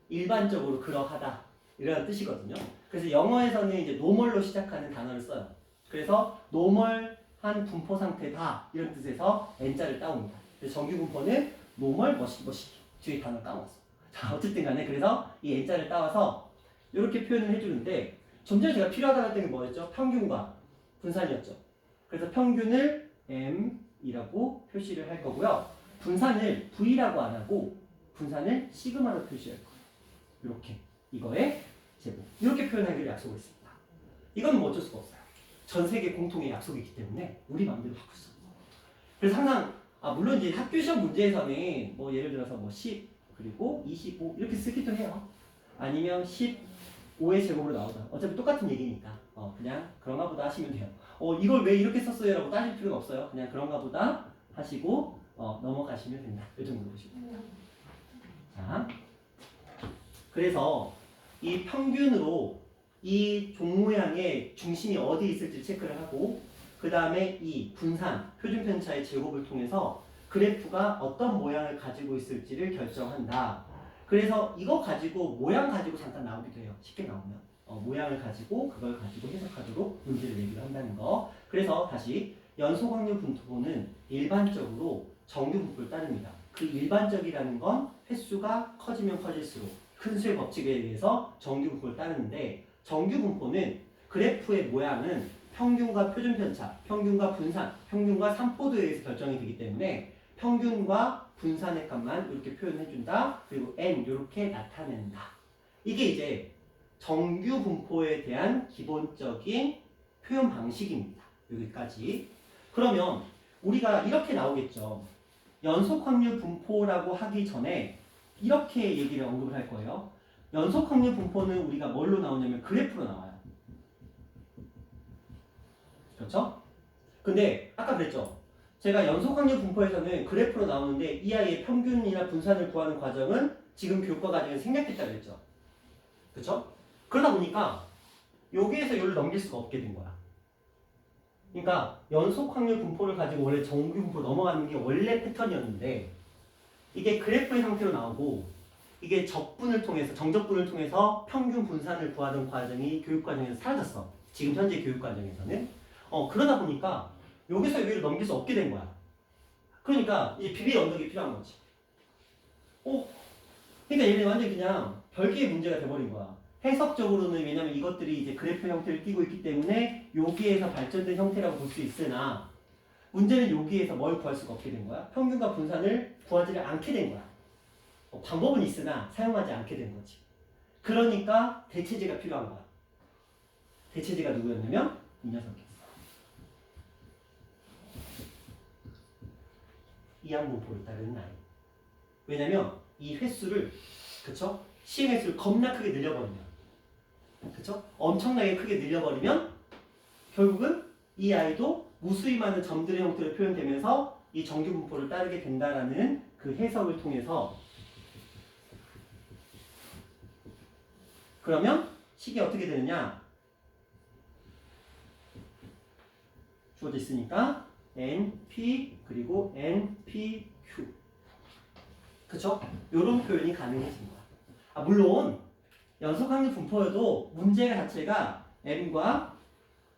일반적으로 그러하다. 이런 뜻이거든요. 그래서 영어에서는 이제 노멀로 시작하는 단어를 써요. 그래서 노멀한 분포 상태다. 이런 뜻에서 N자를 따옵니다. 그래서 정규 분포는 노멀 머시기 뒤에 단어를 따왔어. 자, 어쨌든 간에 그래서 이 N자를 따와서 이렇게 표현을 해주는데 좀 전에 제가 필요하다고 했던 게 뭐였죠? 평균과 분산이었죠. 그래서 평균을 M이라고 표시를 할 거고요. 분산을 V라고 안 하고 분산을 시그마로 표시할 거예요. 이렇게 이거의 제곱 이렇게 표현하기로 약속을 했습니다. 이건 뭐 어쩔 수가 없어요. 전 세계 공통의 약속이기 때문에 우리 마음대로 바꿀 수 없어요. 그래서 항상 물론 이제 학교 시험 문제에서는 뭐 예를 들어서 뭐 10 그리고 25 이렇게 쓰기도 해요. 아니면 15의 제곱으로 나오다. 어차피 똑같은 얘기니까 그냥 그런가 보다 하시면 돼요. 이걸 왜 이렇게 썼어요? 라고 따질 필요는 없어요. 그냥 그런가 보다 하시고 넘어가시면 된다. 이 정도로 보시면 돼요. 자, 그래서 이 평균으로 이 종 모양의 중심이 어디 있을지 체크를 하고 그 다음에 이 분산, 표준 편차의 제곱을 통해서 그래프가 어떤 모양을 가지고 있을지를 결정한다. 그래서 이거 가지고 모양 가지고 잠깐 나오기도 해요. 쉽게 나오면 모양을 가지고 그걸 가지고 해석하도록 문제를 내기로 한다는 거. 그래서 다시 연소각률 분포는 일반적으로 정규 분포를 따릅니다. 그 일반적이라는 건 횟수가 커지면 커질수록 큰 수의 법칙에 의해서 정규 분포를 따르는데 정규 분포는 그래프의 모양은 평균과 표준 편차, 평균과 분산, 평균과 산포도에 의해서 결정이 되기 때문에 평균과 분산의 값만 이렇게 표현해준다. 그리고 n 이렇게 나타낸다. 이게 이제 정규 분포에 대한 기본적인 표현 방식입니다. 여기까지. 그러면 우리가 이렇게 나오겠죠. 연속 확률 분포라고 하기 전에 이렇게 얘기를 언급을 할 거예요. 연속 확률 분포는 우리가 뭘로 나오냐면 그래프로 나와요. 그렇죠? 근데 아까 그랬죠. 제가 연속 확률 분포에서는 그래프로 나오는데 이 아이의 평균이나 분산을 구하는 과정은 지금 교과 과정에 생략됐다 그랬죠. 그렇죠? 그러다 보니까 여기에서 여기를 넘길 수가 없게 된 거야. 그러니까 연속 확률 분포를 가지고 원래 정규 분포 넘어가는 게 원래 패턴이었는데 이게 그래프의 형태로 나오고 이게 적분을 통해서 정적분을 통해서 평균 분산을 구하는 과정이 교육 과정에서 사라졌어. 지금 현재 교육 과정에서는 그러다 보니까 여기서 여기를 넘길 수 없게 된 거야. 그러니까 이 비밀 언덕이 필요한 거지. 그러니까 얘네 완전 그냥 별개의 문제가 돼버린 거야. 해석적으로는 왜냐면 이것들이 이제 그래프 형태를 띠고 있기 때문에 여기에서 발전된 형태라고 볼 수 있으나 문제는 여기에서 뭘 구할 수가 없게 된 거야. 평균과 분산을 구하지를 않게 된 거야. 방법은 있으나 사용하지 않게 된 거지. 그러니까 대체제가 필요한 거야. 대체제가 누구였냐면 이 녀석이었어. 이항분포를 따르는 아이. 왜냐면 이 횟수를 그쵸? 시행 횟수를 겁나 크게 늘려버리면 그쵸? 엄청나게 크게 늘려버리면 결국은 이 아이도 무수히 많은 점들의 형태로 표현되면서 이 정규 분포를 따르게 된다라는 그 해석을 통해서 그러면 식이 어떻게 되느냐? 주어져 있으니까 NP 그리고 NPQ 그쵸? 이런 표현이 가능해진 거야. 물론 연속항률 분포여도 문제 자체가 m과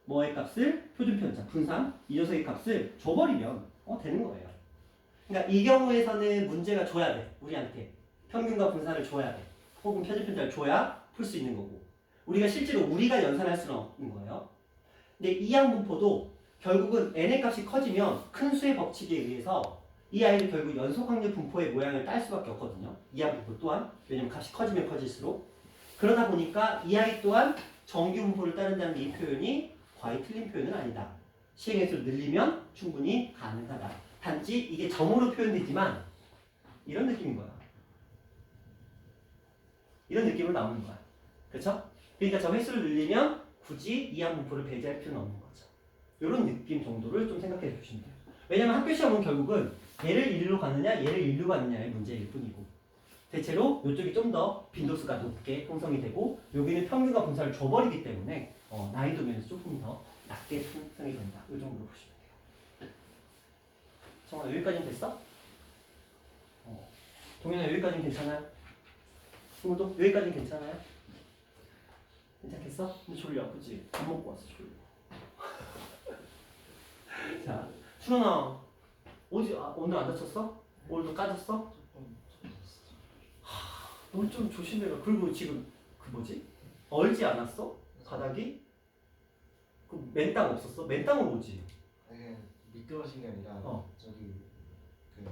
뭐의 값을 표준 편차, 분산 이 녀석의 값을 줘버리면 되는 거예요. 그러니까 이 경우에서는 문제가 줘야 돼. 우리한테 평균과 분산을 줘야 돼. 혹은 표준 편차를 줘야 풀 수 있는 거고 우리가 실제로 우리가 연산할 수는 없는 거예요. 근데 이항 분포도 결국은 n의 값이 커지면 큰 수의 법칙에 의해서 이 아이는 결국 연속 확률 분포의 모양을 딸 수밖에 없거든요. 이항 분포 또한 왜냐면 값이 커지면 커질수록 그러다 보니까 이 아이 또한 정규 분포를 따른다는 이 표현이 과히 틀린 표현은 아니다. 시행횟수를 늘리면 충분히 가능하다. 단지 이게 점으로 표현되지만 이런 느낌인 거야. 이런 느낌으로 나오는 거야. 그렇죠? 그러니까 점 횟수를 늘리면 굳이 이항 분포를 배제할 필요는 없는 거죠. 이런 느낌 정도를 좀 생각해 주시면 돼요. 왜냐면 학교 시험은 결국은 얘를 일로 가느냐 얘를 일로 가느냐의 문제일 뿐이고 대체로 이쪽이 좀 더 빈도수가 높게 형성이 되고 여기는 평균과 분산을 줘버리기 때문에 난이도 면에서 조금 더 낮게 형성이 된다. 이 정도로 보시면 돼요. 정말 여기까지는 됐어? 동현아 여기까지는 괜찮아요? 승우도 여기까지는 괜찮아요? 괜찮겠어? 근데 졸려 그치? 밥 먹고 왔어 졸려. 자 수련아 오늘 안 다쳤어? 오늘도 까졌어? 너 좀 조심해라. 그리고 지금 그 뭐지? 얼지 않았어? 바닥이? 그 맨땅 없었어? 맨땅은 뭐지? 네, 미끄러진 게 아니라 저기 그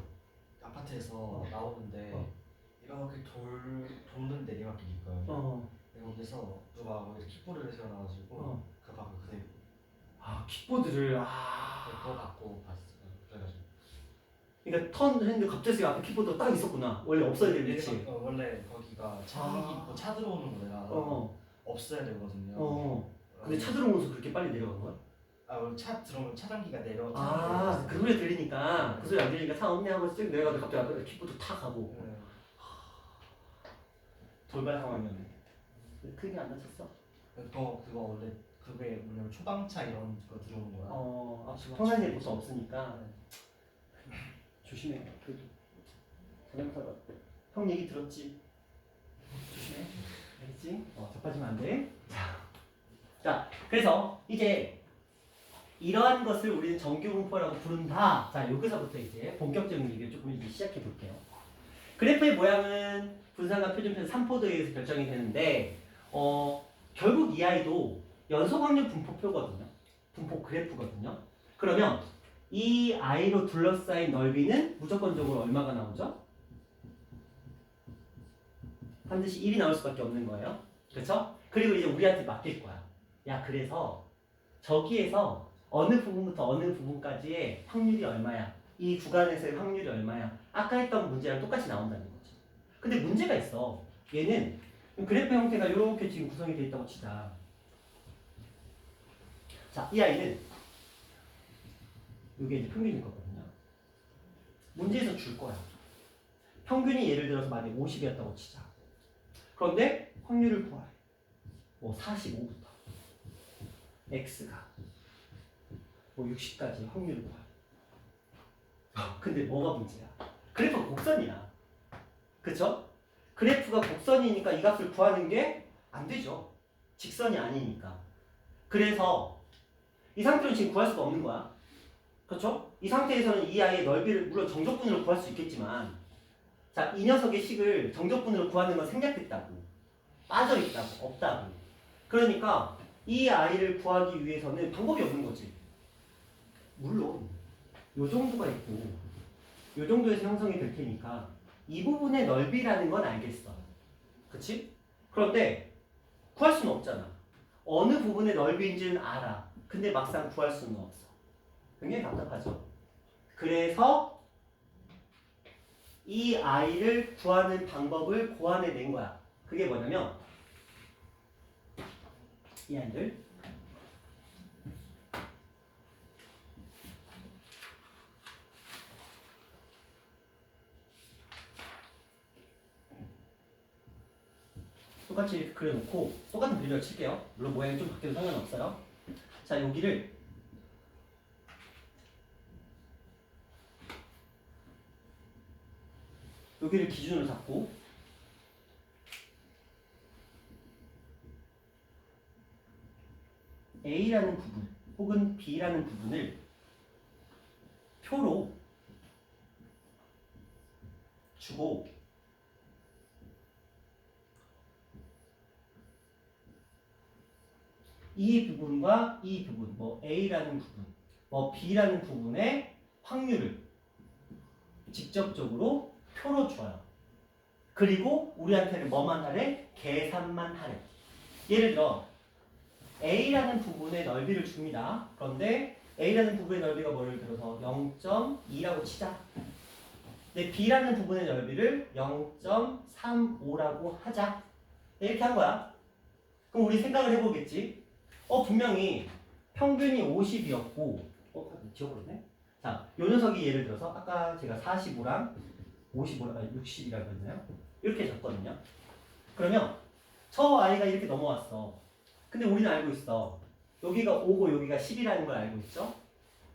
아파트에서 나오는데 이렇게 돕는 내리막길이 있거든요. 거기서 누가 거기서 킥보드를 세워놔가지고 그 방금 그대로. 아 킥보드를 그거 갖고 봤어요. 그래가지고. 그러니까 턴 했는데 갑자기 앞에 킥보드가 딱 있었구나. 원래 없어야 될 위치. 원래 거기가 차들이 있고 차 들어오는 거라 없어야 되거든요. 근데 차 들어오면서 그렇게 빨리 내려간 거야? 원래 차 들어오면 차단기가 내려. 그 소리 들리니까 그 소리 안 들리니까 차 없네 하고 쓱 내려가도 갑자기 앞에 킥보드 탁 하고. 돌발 상황이었네. 크게 안 다쳤어? 그거 원래 그게 뭐냐면 초방차 이런 거 들어오는 거라. 평상 일이 보통 없으니까 조심해. 그래도 자전거가 형 얘기 들었지? 조심해. 알겠지? 자빠지면 안 돼. 자, 그래서 이제 이러한 것을 우리는 정규분포라고 부른다. 자, 여기서부터 이제 본격적인 얘기를 조금 이제 시작해 볼게요. 그래프의 모양은 분산과 표준편 3포도에 의해서 결정이 되는데 결국 이 아이도 연속 확률 분포표거든요. 분포 그래프거든요. 그러면 이 아이로 둘러싸인 넓이는 무조건적으로 얼마가 나오죠? 반드시 1이 나올 수밖에 없는 거예요. 그렇죠? 그리고 이제 우리한테 맡길 거야. 야, 그래서 저기에서 어느 부분부터 어느 부분까지의 확률이 얼마야? 이 구간에서의 확률이 얼마야? 아까 했던 문제랑 똑같이 나온다는 거죠. 근데 문제가 있어. 얘는 그래프 형태가 이렇게 지금 구성이 되어 있다고 치자. 자, 이 아이는 이게 이제 평균일 거거든요. 문제에서 줄 거야. 평균이 예를 들어서 만약에 50이었다고 치자. 그런데 확률을 구하래. 뭐 45부터 x가 뭐 60까지 확률을 구하래. 근데 뭐가 문제야? 그래프가 곡선이야. 그쵸? 그래프가 곡선이니까 이 값을 구하는 게 안 되죠. 직선이 아니니까. 그래서 이 상태로 지금 구할 수가 없는 거야. 그렇죠? 이 상태에서는 이 아이의 넓이를 물론 정적분으로 구할 수 있겠지만 자, 이 녀석의 식을 정적분으로 구하는 건 생략됐다고. 빠져있다고. 없다고. 그러니까 이 아이를 구하기 위해서는 방법이 없는 거지. 물론 요 정도가 있고 요 정도에서 형성이 될 테니까 이 부분의 넓이라는 건 알겠어. 그치? 그런데 구할 수는 없잖아. 어느 부분의 넓이인지는 알아. 근데 막상 구할 수는 없어. 굉장히 답답하죠? 그래서 이 아이를 구하는 방법을 고안해낸 거야. 그게 뭐냐면 이 아이를 똑같이 이렇게 그려놓고 똑같은 그림을 칠게요. 물론 모양이 좀 바뀌어도 상관없어요. 자, 여기를 기준으로 잡고 A라는 부분 혹은 B라는 부분을 표로 주고 이 부분과 이 부분, 뭐 A라는 부분, 뭐 B라는 부분의 확률을 직접적으로 표로 줘요. 그리고 우리한테는 뭐만 하래? 계산만 하래. 예를 들어 A라는 부분의 넓이를 줍니다. 그런데 A라는 부분의 넓이가 뭐를 들어서 0.2라고 치자. 근데 B라는 부분의 넓이를 0.35라고 하자. 이렇게 한 거야. 그럼 우리 생각을 해보겠지. 분명히 평균이 50이었고 지워버렸네. 자, 요 녀석이 예를 들어서 아까 제가 45랑 60이라고 했나요? 이렇게 줬거든요. 그러면 저 아이가 이렇게 넘어왔어. 근데 우리는 알고 있어. 여기가 5고 여기가 10이라는 걸 알고 있죠?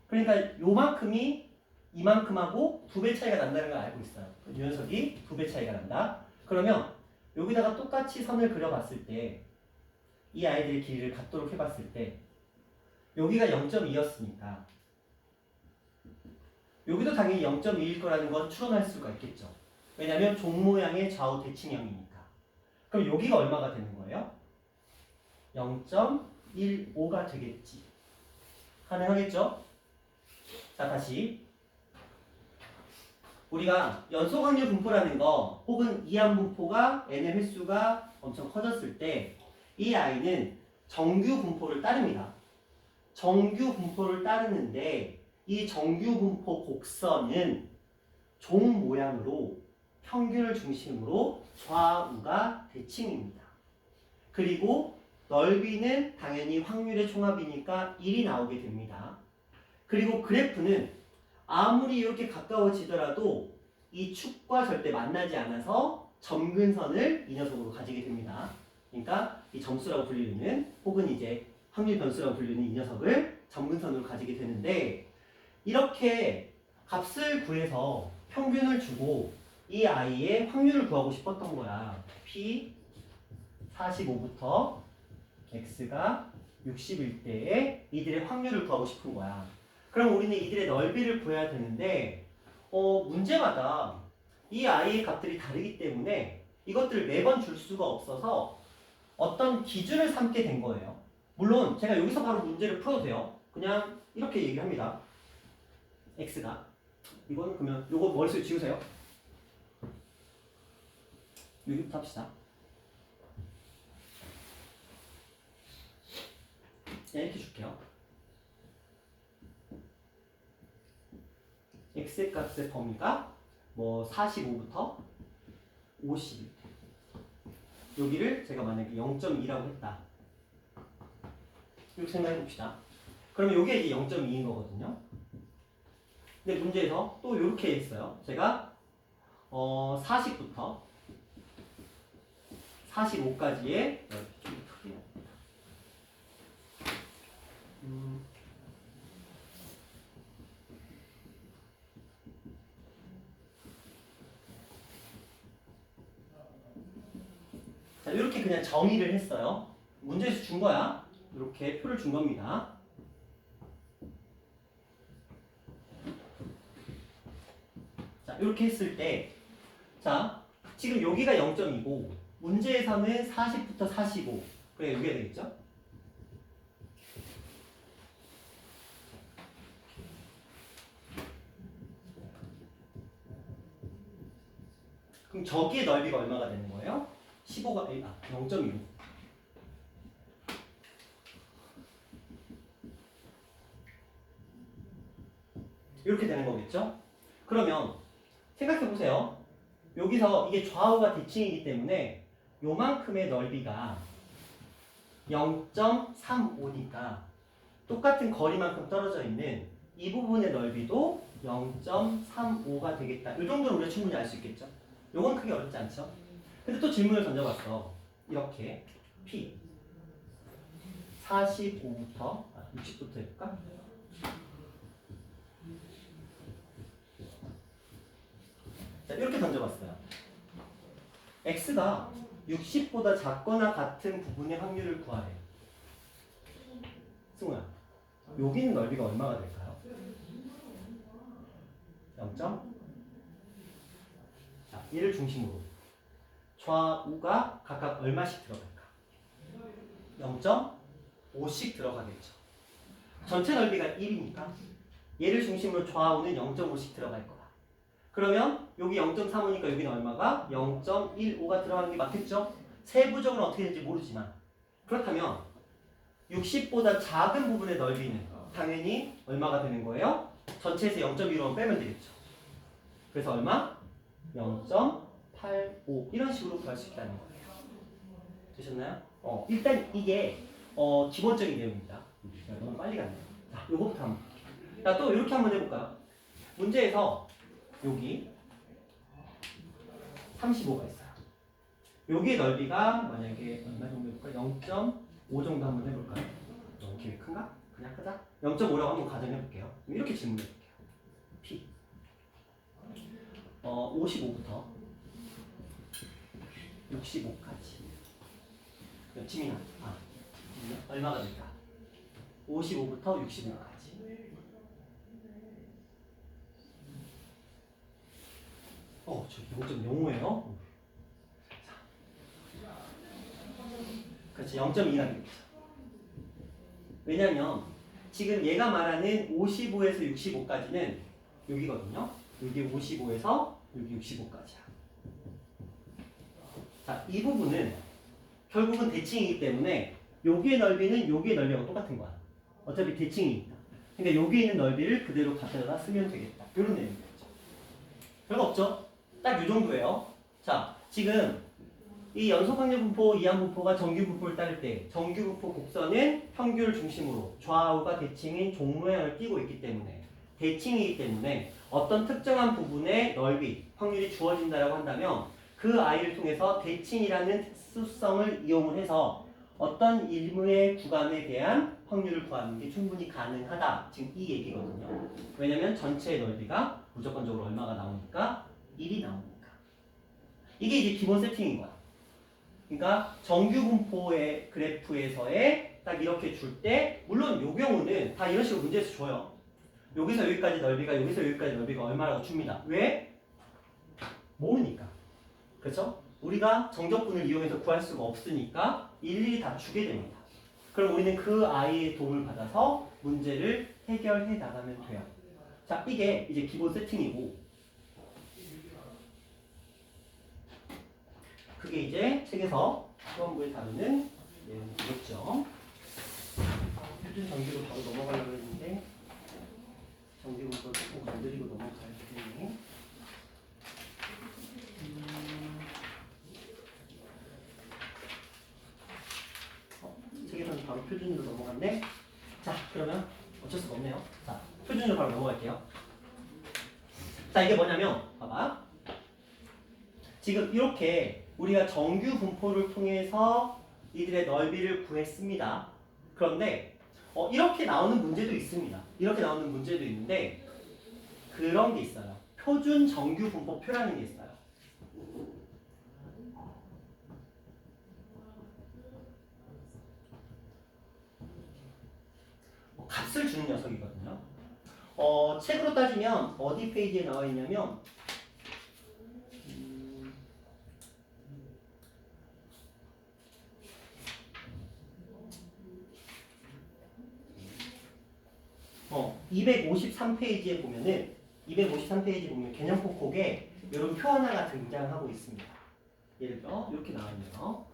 그러니까 요만큼이 이만큼하고 2배 차이가 난다는 걸 알고 있어요. 이 녀석이 2배 차이가 난다. 그러면 여기다가 똑같이 선을 그려봤을 때 이 아이들의 길이를 갖도록 해봤을 때 여기가 0.2였으니까 여기도 당연히 0.2일 거라는 건 추론할 수가 있겠죠. 왜냐하면 종 모양의 좌우 대칭형이니까. 그럼 여기가 얼마가 되는 거예요? 0.15가 되겠지. 가능하겠죠? 자, 다시. 우리가 연속 확률 분포라는 거 혹은 이항 분포가 n의 횟수가 엄청 커졌을 때 이 i는 정규 분포를 따릅니다. 정규 분포를 따르는데 이 정규 분포 곡선은 종 모양으로 평균을 중심으로 좌우가 대칭입니다. 그리고 넓이는 당연히 확률의 총합이니까 1이 나오게 됩니다. 그리고 그래프는 아무리 이렇게 가까워지더라도 이 축과 절대 만나지 않아서 점근선을 이 녀석으로 가지게 됩니다. 그러니까 이 점수라고 불리는 혹은 이제 확률 변수라고 불리는 이 녀석을 점근선으로 가지게 되는데 이렇게 값을 구해서 평균을 주고 이 i의 확률을 구하고 싶었던 거야. p 45부터 x가 60일 때에 이들의 확률을 구하고 싶은 거야. 그럼 우리는 이들의 넓이를 구해야 되는데 문제마다 이 i의 값들이 다르기 때문에 이것들을 매번 줄 수가 없어서 어떤 기준을 삼게 된 거예요. 물론 제가 여기서 바로 문제를 풀어도 돼요. 그냥 이렇게 얘기합니다. x가 이거는 그러면 요거 머릿속에 지우세요. 여기부터 합시다. 이렇게 줄게요. x의 값의 범위가 뭐 45부터 50일 때 여기를 제가 만약에 0.2라고 했다. 이렇게 생각해 봅시다. 그러면 이게 이제 0.2인 거거든요. 근데 문제에서 또 이렇게 했어요. 제가 40부터 45까지의 좀 크게 자, 이렇게 그냥 정의를 했어요. 문제에서 준 거야. 이렇게 표를 준 겁니다. 자, 이렇게 했을 때, 자, 지금 여기가 0.2고, 문제에서는 40부터 45. 그래, 여기가 되겠죠? 그럼 저기의 넓이가 얼마가 되는 거예요? 15가 0.25. 이렇게 되는 거겠죠? 그러면 생각해 보세요. 여기서 이게 좌우가 대칭이기 때문에 요만큼의 넓이가 0.35니까 똑같은 거리만큼 떨어져 있는 이 부분의 넓이도 0.35가 되겠다. 이 정도는 우리가 충분히 알 수 있겠죠? 요건 크게 어렵지 않죠? 근데 또 질문을 던져봤어. 이렇게 P 45부터 60부터 해볼까? 자, 이렇게 던져봤어요. x가 60보다 작거나 같은 부분의 확률을 구하래. 승우야, 여기는 넓이가 얼마가 될까요? 0. 자, 얘를 중심으로 좌우가 각각 얼마씩 들어갈까? 0.5씩 들어가겠죠. 전체 넓이가 1이니까 얘를 중심으로 좌우는 0.5씩 들어갈 거야. 그러면 여기 0.35니까 여기는 얼마가? 0.15가 들어가는 게 맞겠죠? 세부적으로 어떻게 될지 모르지만 그렇다면 60보다 작은 부분의 넓이는 당연히 얼마가 되는 거예요? 전체에서 0.15만 빼면 되겠죠. 그래서 얼마? 0.85 이런 식으로 구할 수 있다는 거예요. 되셨나요? 일단 이게 기본적인 내용입니다. 너무 빨리 갔네요. 자, 요거부터 한번 볼게요. 자, 또 이렇게 한번 해볼까요? 문제에서 여기 35가 있어요. 여기의 넓이가 만약에 얼마 정도 해볼까? 0.5 정도 한번 해볼까요? 너무 길이 큰가? 그냥 크다? 0.5라고 한번 가정해볼게요. 이렇게 질문해볼게요. P 55부터 65까지 지민아, 얼마가 될까? 55부터 65까지 저기 0.05예요? 그렇지, 0.2가 되겠죠. 왜냐면 지금 얘가 말하는 55에서 65까지는 여기거든요. 여기 55에서 여기 65까지야. 자, 이 부분은 결국은 대칭이기 때문에 여기의 넓이는 여기의 넓이하고 똑같은 거야. 어차피 대칭이니까. 그러니까 여기 있는 넓이를 그대로 갖다가 쓰면 되겠다. 이런 내용이죠. 별거 없죠? 딱 이 정도예요. 자, 지금 이 연속항력 분포, 이항 분포가 정규 분포를 따를 때 정규 분포 곡선은 평균을 중심으로 좌우가 대칭인 종모양을 띠고 있기 때문에 대칭이기 때문에 어떤 특정한 부분의 넓이, 확률이 주어진다고 한다면 그 아이를 통해서 대칭이라는 특수성을 이용을 해서 어떤 일무의 구간에 대한 확률을 구하는 게 충분히 가능하다. 지금 이 얘기거든요. 왜냐면 전체의 넓이가 무조건적으로 얼마가 나오니까 1이 나오니까. 이게 이제 기본 세팅인 거야. 그러니까 정규 분포의 그래프에서의 딱 이렇게 줄 때 물론 요 경우는 다 이런 식으로 문제에서 줘요. 여기서 여기까지 넓이가 여기서 여기까지 넓이가 얼마라고 줍니다. 왜? 모르니까. 그렇죠? 우리가 정적분을 이용해서 구할 수가 없으니까 일일이 다 주게 됩니다. 그럼 우리는 그 아이의 도움을 받아서 문제를 해결해 나가면 돼요. 자, 이게 이제 기본 세팅이고 그게 이제 책에서 수험부에 다루는 내용이겠죠. 표준 정규로 바로 넘어가려고 했는데 정규부터 조금 건드리고 넘어가야 되겠네. 책에서는 바로 표준으로 넘어갔네. 자, 그러면 어쩔 수가 없네요. 자, 표준으로 바로 넘어갈게요. 자, 이게 뭐냐면 봐봐. 지금 이렇게 우리가 정규 분포를 통해서 이들의 넓이를 구했습니다. 그런데 이렇게 나오는 문제도 있습니다. 이렇게 나오는 문제도 있는데 그런 게 있어요. 표준 정규 분포표라는 게 있어요. 값을 주는 녀석이거든요. 책으로 따지면 어디 페이지에 나와 있냐면 253페이지에 보면은 253페이지 보면 개념 폭곡에 이런 표 하나가 등장하고 있습니다. 예를 들어 이렇게 나와 있네요.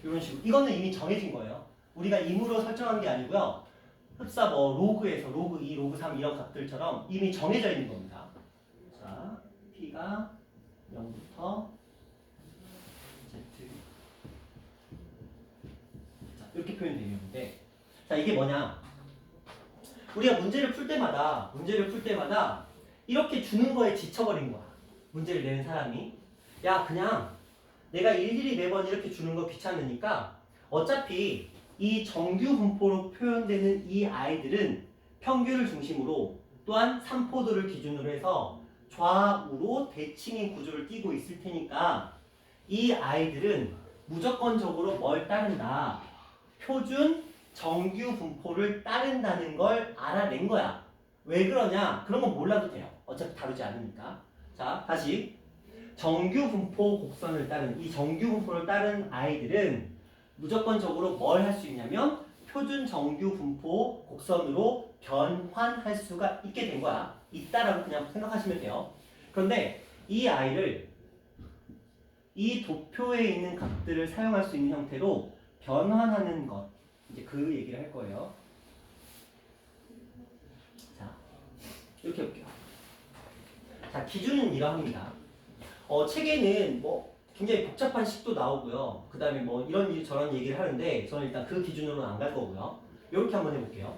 이런 식으로. 이거는 이미 정해진 거예요. 우리가 임으로 설정한 게 아니고요. 흡사 로그에서 로그 2, 로그 3 이런 값들처럼 이미 정해져 있는 겁니다. 자, P가 0부터 Z. 자, 이렇게 표현되어 있는데, 자, 이게 뭐냐? 우리가 문제를 풀 때마다 이렇게 주는 거에 지쳐버린 거야. 문제를 내는 사람이. 야, 그냥 내가 일일이 매번 이렇게 주는 거 귀찮으니까 어차피 이 정규 분포로 표현되는 이 아이들은 평균을 중심으로 또한 3포도를 기준으로 해서 좌우로 대칭인 구조를 띠고 있을 테니까 이 아이들은 무조건적으로 뭘 따른다? 표준 정규 분포를 따른다는 걸 알아낸 거야. 왜 그러냐? 그런 건 몰라도 돼요. 어차피 다루지 않으니까. 자, 다시. 정규 분포 곡선을 따른 이 정규 분포를 따른 아이들은 무조건적으로 뭘 할 수 있냐면 표준 정규 분포 곡선으로 변환할 수가 있게 된 거야. 있다라고 그냥 생각하시면 돼요. 그런데 이 아이를 이 도표에 있는 값들을 사용할 수 있는 형태로 변환하는 것, 이제 그 얘기를 할 거예요. 자, 이렇게 해볼게요. 자, 기준은 이러합니다. 책에는 뭐 굉장히 복잡한 식도 나오고요. 그 다음에 뭐 이런 저런 얘기를 하는데 저는 일단 그 기준으로는 안 갈 거고요. 이렇게 한번 해볼게요.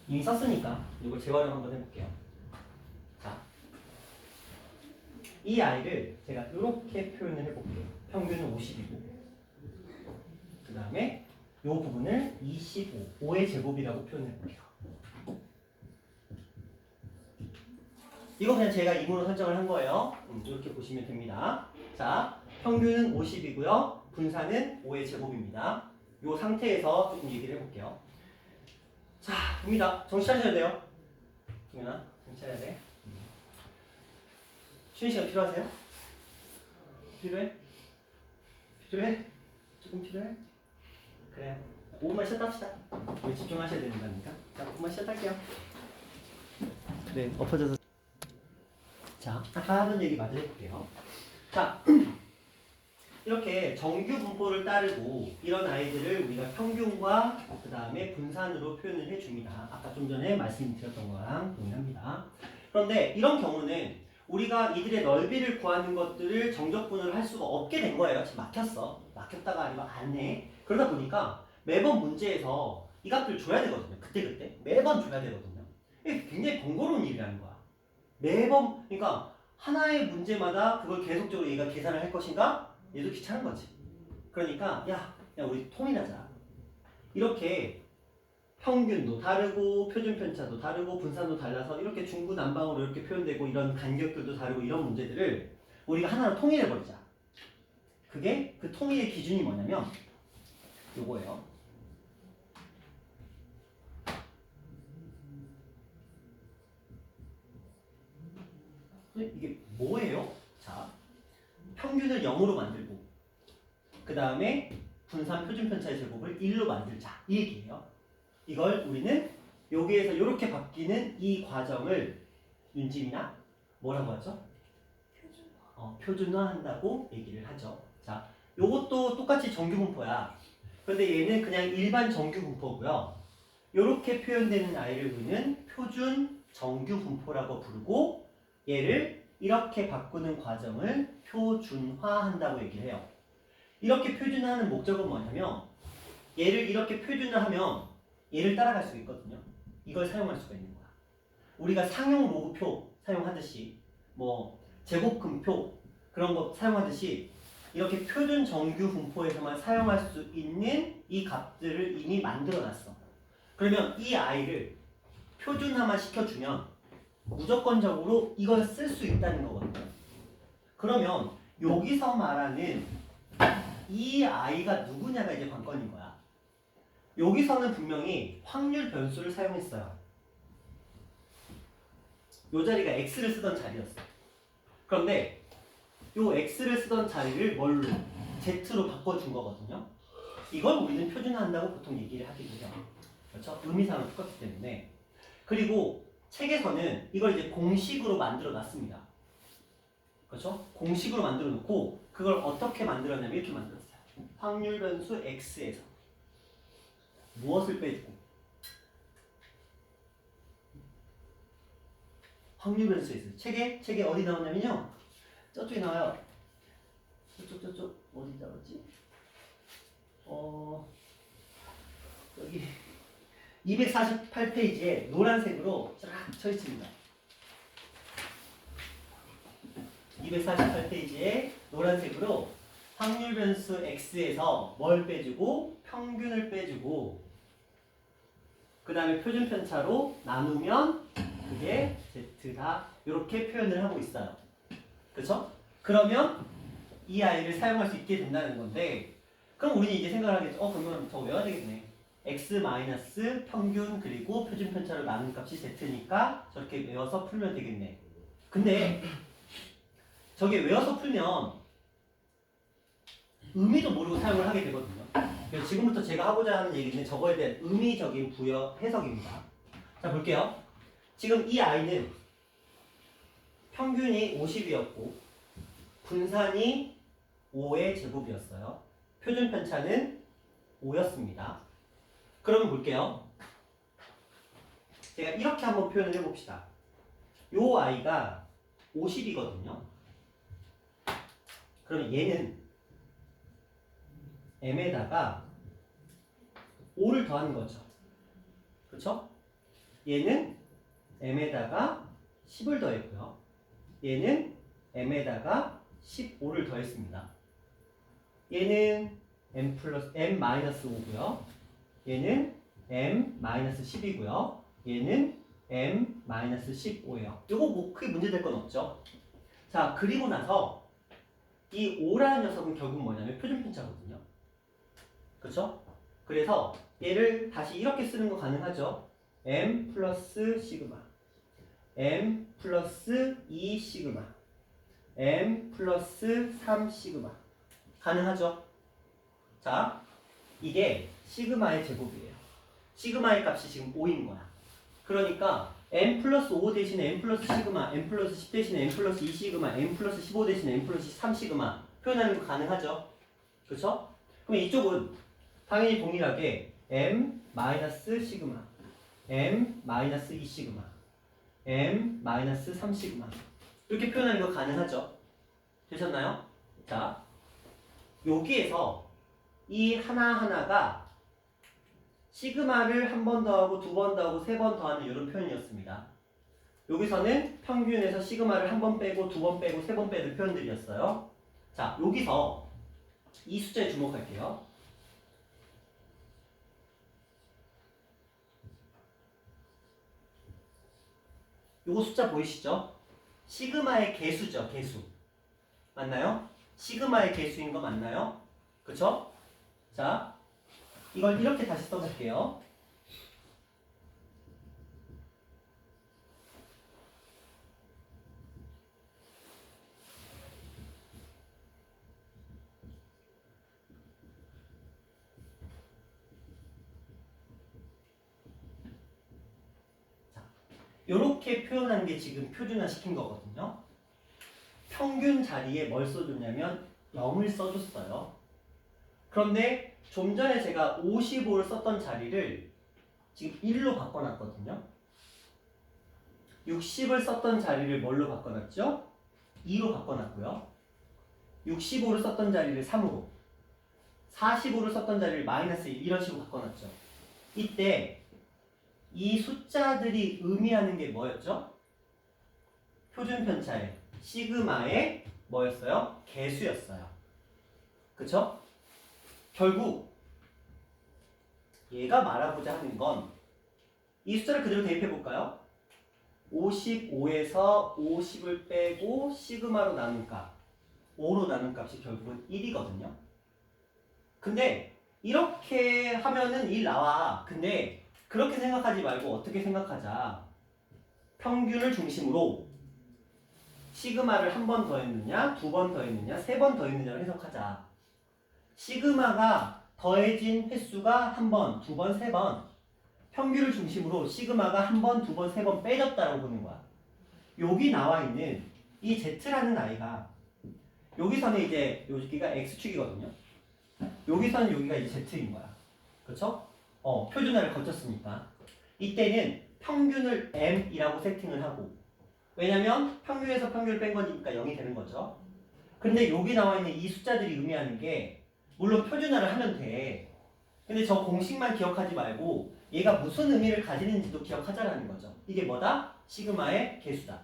이미 썼으니까 이걸 재활용 한번 해볼게요. 자, 이 아이를 제가 이렇게 표현을 해볼게요. 평균은 50이고 그 다음에 이 부분을 25, 5의 제곱이라고 표현해볼게요. 이거 그냥 제가 임으로 설정을 한 거예요. 이렇게 보시면 됩니다. 자, 평균은 50이고요. 분산은 5의 제곱입니다. 이 상태에서 조금 얘기를 해볼게요. 자, 봅니다. 정신 차리셔야 돼요. 동현아, 정신 차려야 돼. 쉬는 시간 필요하세요? 필요해? 필요해? 조금 필요해? 그래. 5분만 쉬었다 합시다. 우리 집중하셔야 되는 거니까. 자, 5분만 쉬었다 할게요. 네, 엎어져서. 자, 아까 하던 얘기 마저 해볼게요. 자, 이렇게 정규 분포를 따르고 이런 아이들을 우리가 평균과 그 다음에 분산으로 표현을 해줍니다. 아까 좀 전에 말씀드렸던 거랑 동일합니다. 그런데 이런 경우는 우리가 이들의 넓이를 구하는 것들을 정적분을 할 수가 없게 된 거예요. 지금 막혔어. 막혔다가 아니면 안 해. 그러다 보니까 매번 문제에서 이 값을 줘야 되거든요. 그때그때. 매번 줘야 되거든요. 이게 굉장히 번거로운 일이라는 거야. 매번, 그러니까 하나의 문제마다 그걸 계속적으로 얘가 계산을 할 것인가? 얘도 귀찮은 거지. 그러니까 야 우리 통일하자. 이렇게 평균도 다르고 표준 편차도 다르고 분산도 달라서 이렇게 중구난방으로 이렇게 표현되고 이런 간격들도 다르고 이런 문제들을 우리가 하나로 통일해 버리자. 그게 그 통일의 기준이 뭐냐면 요거예요. 이게 뭐예요? 자, 평균을 0으로 만들고 그 다음에 분산 표준 편차의 제곱을 1로 만들자 이 얘기예요. 이걸 우리는 여기에서 이렇게 바뀌는 이 과정을 윤진이나 뭐라고 하죠? 표준화한다고 얘기를 하죠. 자, 요것도 똑같이 정규 분포야. 그런데 얘는 그냥 일반 정규 분포고요. 이렇게 표현되는 아이를 우리는 표준 정규 분포라고 부르고 얘를 이렇게 바꾸는 과정을 표준화한다고 얘기를 해요. 이렇게 표준화하는 목적은 뭐냐면 얘를 이렇게 표준화하면 얘를 따라갈 수 있거든요. 이걸 사용할 수가 있는 거야. 우리가 상용 로그표 사용하듯이 뭐 제곱근표 그런 거 사용하듯이 이렇게 표준 정규 분포에서만 사용할 수 있는 이 값들을 이미 만들어 놨어. 그러면 이 아이를 표준화만 시켜주면 무조건적으로 이걸 쓸 수 있다는 거거든요. 그러면 여기서 말하는 이 아이가 누구냐가 이제 관건인 거야. 여기서는 분명히 확률 변수를 사용했어요. 이 자리가 x를 쓰던 자리였어. 그런데 이 x를 쓰던 자리를 뭘로? z로 바꿔준 거거든요. 이걸 우리는 표준화한다고 보통 얘기를 하기도 해요. 그렇죠? 의미상은 똑같기 때문에. 그리고 책에서는 이걸 이제 공식으로 만들어 놨습니다. 그렇죠? 공식으로 만들어 놓고 그걸 어떻게 만들었냐면 이렇게 만들었어요. 확률 변수 x에서 무엇을 빼주고 확률 변수에서 책에 어디 나오냐면요. 저쪽에 나와요. 저쪽 어디 나왔지? 여기 248페이지에 노란색으로 쫙 쳐 있습니다. 248페이지에 노란색으로 확률 변수 x에서 뭘 빼주고 평균을 빼주고 그 다음에 표준 편차로 나누면 그게 z다 이렇게 표현을 하고 있어요. 그렇죠? 그러면 이 아이를 사용할 수 있게 된다는 건데 그럼 우리는 이제 생각을 하겠죠. 그러면 저거 외워야 되겠네. x 마이너스 평균 그리고 표준 편차로 나눈 값이 z니까 저렇게 외워서 풀면 되겠네. 근데 저게 외워서 풀면 의미도 모르고 사용을 하게 되거든요. 그래서 지금부터 제가 하고자 하는 얘기는 저거에 대한 의미적인 부여 해석입니다. 자, 볼게요. 지금 이 아이는 평균이 50이었고 분산이 5의 제곱이었어요. 표준 편차는 5였습니다. 그러면 볼게요. 제가 이렇게 한번 표현을 해봅시다. 요 아이가 50이거든요. 그러면 얘는 m에다가 5를 더하는 거죠. 그렇죠? 얘는 m에다가 10을 더했고요. 얘는 m에다가 15를 더했습니다. 얘는 m 플러스 m 마이너스 5고요. 얘는 m 마이너스 10이고요. 얘는 m-15예요. 요거 뭐 크게 문제될 건 없죠. 자, 그리고 나서 이 5라는 녀석은 결국 뭐냐면 표준편차거든요. 그렇죠? 그래서 얘를 다시 이렇게 쓰는 거 가능하죠. m 플러스 시그마 m 플러스 2 시그마 m 플러스 3 시그마 가능하죠? 자, 이게 시그마의 제곱이에요. 시그마의 값이 지금 5인 거야. 그러니까 m 플러스 5 대신에 m 플러스 시그마, m 플러스 10 대신에 m 플러스 2 시그마, m 플러스 15 대신에 m 플러스 3 시그마 표현하는 거 가능하죠? 그렇죠? 그럼 이쪽은 당연히 동일하게 m 마이너스 시그마, m 마이너스 2 시그마, m 마이너스 3 시그마 이렇게 표현하는 거 가능하죠? 되셨나요? 자, 여기에서 이 하나하나가 시그마를 한 번 더 하고 두 번 더 하고 세 번 더 하는 이런 표현이었습니다. 여기서는 평균에서 시그마를 한 번 빼고 두 번 빼고 세 번 빼는 표현들이었어요. 자, 여기서 이 숫자에 주목할게요. 요거 숫자 보이시죠? 시그마의 개수죠, 개수. 맞나요? 시그마의 개수인 거 맞나요? 그쵸? 자, 이걸 이렇게 다시 써볼게요. 이렇게 표현한 게 지금 표준화 시킨 거거든요. 평균 자리에 뭘 써줬냐면 0을 써줬어요. 그런데 좀 전에 제가 55를 썼던 자리를 지금 1로 바꿔놨거든요. 60을 썼던 자리를 뭘로 바꿔놨죠? 2로 바꿔놨고요. 65를 썼던 자리를 3으로, 45를 썼던 자리를 마이너스 1 이런 식으로 바꿔놨죠. 이때 이 숫자들이 의미하는 게 뭐였죠? 표준편차의 시그마의 뭐였어요? 개수였어요. 그쵸? 결국 얘가 말하고자 하는 건 이 숫자를 그대로 대입해볼까요? 55에서 50을 빼고 시그마로 나눈 값 5로 나눈 값이 결국은 1이거든요. 근데 이렇게 하면은 1 나와. 근데 그렇게 생각하지 말고 어떻게 생각하자. 평균을 중심으로 시그마를 한 번 더 했느냐, 두 번 더 했느냐, 세 번 더 했느냐를 해석하자. 시그마가 더해진 횟수가 한 번, 두 번, 세 번. 평균을 중심으로 시그마가 한 번, 두 번, 세 번 빼졌다고 보는 거야. 여기 나와 있는 이 Z라는 아이가 여기서는 이제 여기가 X축이거든요. 여기서는 여기가 이제 Z인 거야. 그렇죠? 표준화를 거쳤으니까. 이때는 평균을 M이라고 세팅을 하고 왜냐면 평균에서 평균을 뺀 거니까 0이 되는 거죠. 근데 여기 나와 있는 이 숫자들이 의미하는 게 물론 표준화를 하면 돼. 근데 저 공식만 기억하지 말고 얘가 무슨 의미를 가지는지도 기억하자라는 거죠. 이게 뭐다? 시그마의 개수다.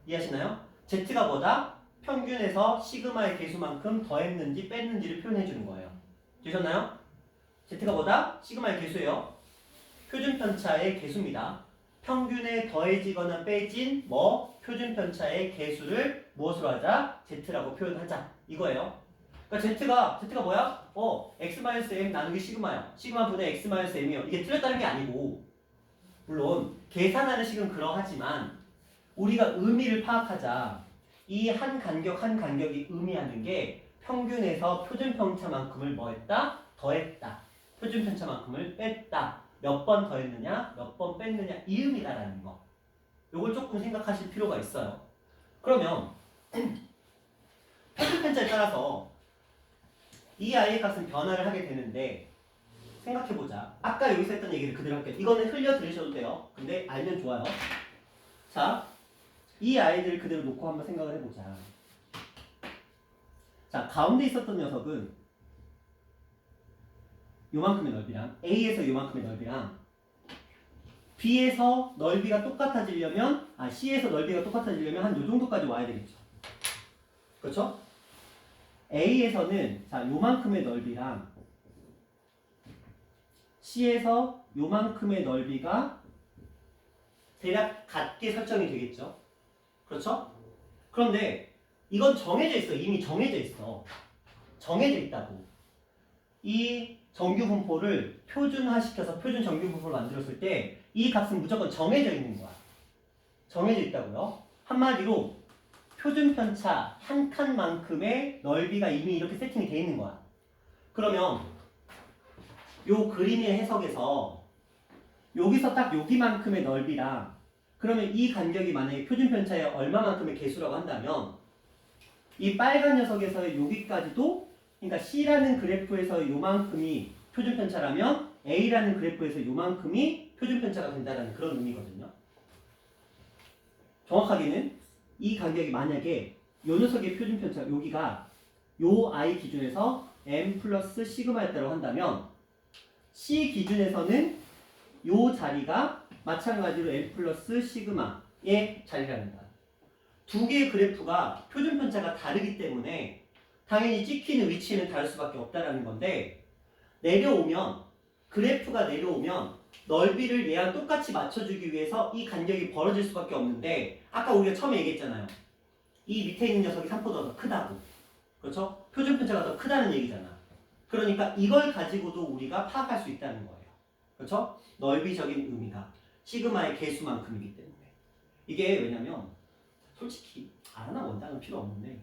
이해하시나요? Z가 뭐다? 평균에서 시그마의 개수만큼 더했는지 뺐는지를 표현해 주는 거예요. 되셨나요? Z가 뭐다? 시그마의 개수예요. 표준편차의 개수입니다. 평균에 더해지거나 빼진 표준편차의 개수를 무엇으로 하자? Z라고 표현하자. 이거예요. 그러니까 Z가 뭐야? X-M 나누기 시그마요. 시그마 분의 X-M이요. 이게 틀렸다는 게 아니고 물론 계산하는 식은 그러하지만 우리가 의미를 파악하자. 이 한 간격 한 간격이 의미하는 게 평균에서 표준편차만큼을 뭐했다? 더했다. 표준편차만큼을 뺐다. 몇 번 더했느냐? 몇 번 뺐느냐? 이 의미다라는 거. 요걸 조금 생각하실 필요가 있어요. 그러면 표준편차에 따라서 이 아이의 값은 변화를 하게 되는데 생각해보자. 아까 여기서 했던 얘기를 그대로 할게요. 이거는 흘려 들으셔도 돼요. 근데 알면 좋아요. 자, 이 아이들을 그대로 놓고 한번 생각을 해보자. 자, 가운데 있었던 녀석은 요만큼의 넓이랑 A에서 요만큼의 넓이랑 B에서 넓이가 똑같아지려면 C에서 넓이가 똑같아지려면 한 요 정도까지 와야 되겠죠. 그렇죠? A에서는 자 요만큼의 넓이랑 C에서 요만큼의 넓이가 대략 같게 설정이 되겠죠. 그렇죠? 그런데 이건 정해져 있어. 이미 정해져 있어. 정해져 있다고. 이 정규 분포를 표준화시켜서 표준 정규 분포를 만들었을 때 이 값은 무조건 정해져 있는 거야. 정해져 있다고요. 한마디로 표준 편차 한 칸만큼의 넓이가 이미 이렇게 세팅이 돼 있는 거야. 그러면 요 그림의 해석에서 여기서 딱 여기만큼의 넓이랑 그러면 이 간격이 만약에 표준 편차의 얼마만큼의 개수라고 한다면 이 빨간 녀석에서의 여기까지도 그러니까 C라는 그래프에서 요만큼이 표준 편차라면 A라는 그래프에서 요만큼이 표준 편차가 된다는 그런 의미거든요. 정확하게는 이 간격이 만약에 요 녀석의 표준 편차 여기가 요 I 기준에서 M 플러스 시그마였다고 한다면 C 기준에서는 요 자리가 마찬가지로 M 플러스 시그마의 자리라는 거야. 두 개의 그래프가 표준 편차가 다르기 때문에 당연히 찍히는 위치는 다를 수밖에 없다라는 건데 내려오면 그래프가 내려오면 넓이를 얘랑 똑같이 맞춰주기 위해서 이 간격이 벌어질 수밖에 없는데 아까 우리가 처음에 얘기했잖아요. 이 밑에 있는 녀석이 3보다 더 크다고. 그렇죠? 표준 편차가 더 크다는 얘기잖아. 그러니까 이걸 가지고도 우리가 파악할 수 있다는 거예요. 그렇죠? 넓이적인 의미가 시그마의 개수만큼이기 때문에. 이게 왜냐면 솔직히 아나 원당은 필요 없는데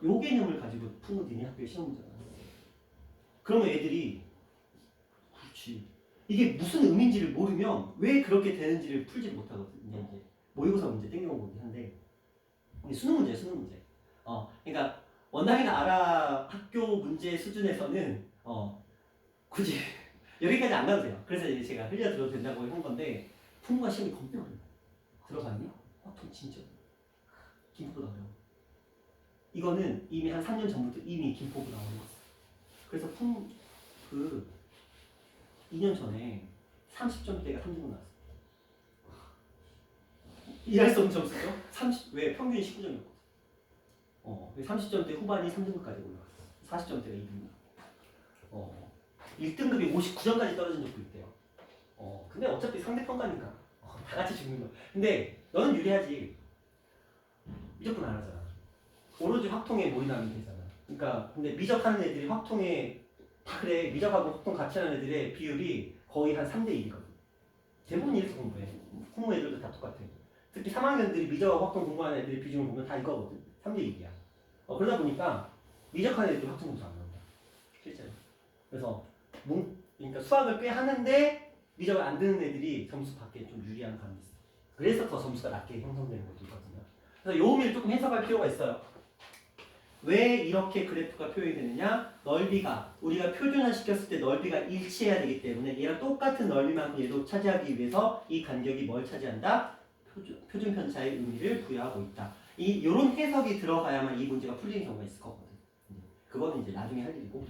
요 개념을 가지고 푸는 니네 학교의 시험 문제가 그러면 애들이 그렇지 이게 무슨 의미인지를 모르면 왜 그렇게 되는지를 풀지 못하거든요. 이제 모의고사 문제 땡겨보긴 한데 수능 문제예요. 수능 문제. 그러니까 원당이나 아라 학교 문제 수준에서는 굳이 여기까지 안 가도 돼요. 그래서 이제 제가 흘려들어도 된다고 한 건데 풍무가 시험이 겁나 어려워. 들어봤니? 통 진짜 김포보다 어려워. 이거는 이미 한 3년 전부터 이미 김포보다 어려웠어. 그래서 2년 전에 30점대가 3등급 나왔어. 이해할 수 없는 점수죠? 왜 평균이 19점이었거든. 30점대 후반이 3등급까지 올라갔어. 40점대가 2등급. 1등급이 59점까지 떨어진 적도 있대요. 근데 어차피 상대평가니까 다 같이 죽는 거. 근데 너는 유리하지. 미적분 안 하잖아. 오로지 확통에 몰입하면 되잖아. 그러니까 근데 미적하는 애들이 확통에 다 그래. 미적하고 확통 같이 하는 애들의 비율이 거의 한 3대 1이거든. 대부분 이렇게 공부해. 공부 애들도 다 똑같아. 특히 3학년들이 미적하고 확통 공부하는 애들의 비중을 보면 다 이거거든. 3대 1이야. 그러다 보니까 미적하는 애들이 확통 점수 안 나온다. 실제로. 그래서 그러니까 수학을 꽤 하는데 미적을 안 듣는 애들이 점수 받기에 좀 유리한 감이 있어. 그래서 더 점수가 낮게 형성되는 것도 있거든요. 그래서 요 의미를 조금 해석할 필요가 있어요. 왜 이렇게 그래프가 표현이 되느냐? 넓이가 우리가 표준화 시켰을 때 넓이가 일치해야 되기 때문에 얘랑 똑같은 넓이만큼 얘도 차지하기 위해서 이 간격이 뭘 차지한다? 표준 편차의 의미를 부여하고 있다. 요런 해석이 들어가야만 이 문제가 풀리는 경우가 있을 거거든. 그거는 이제 나중에 할 일이고.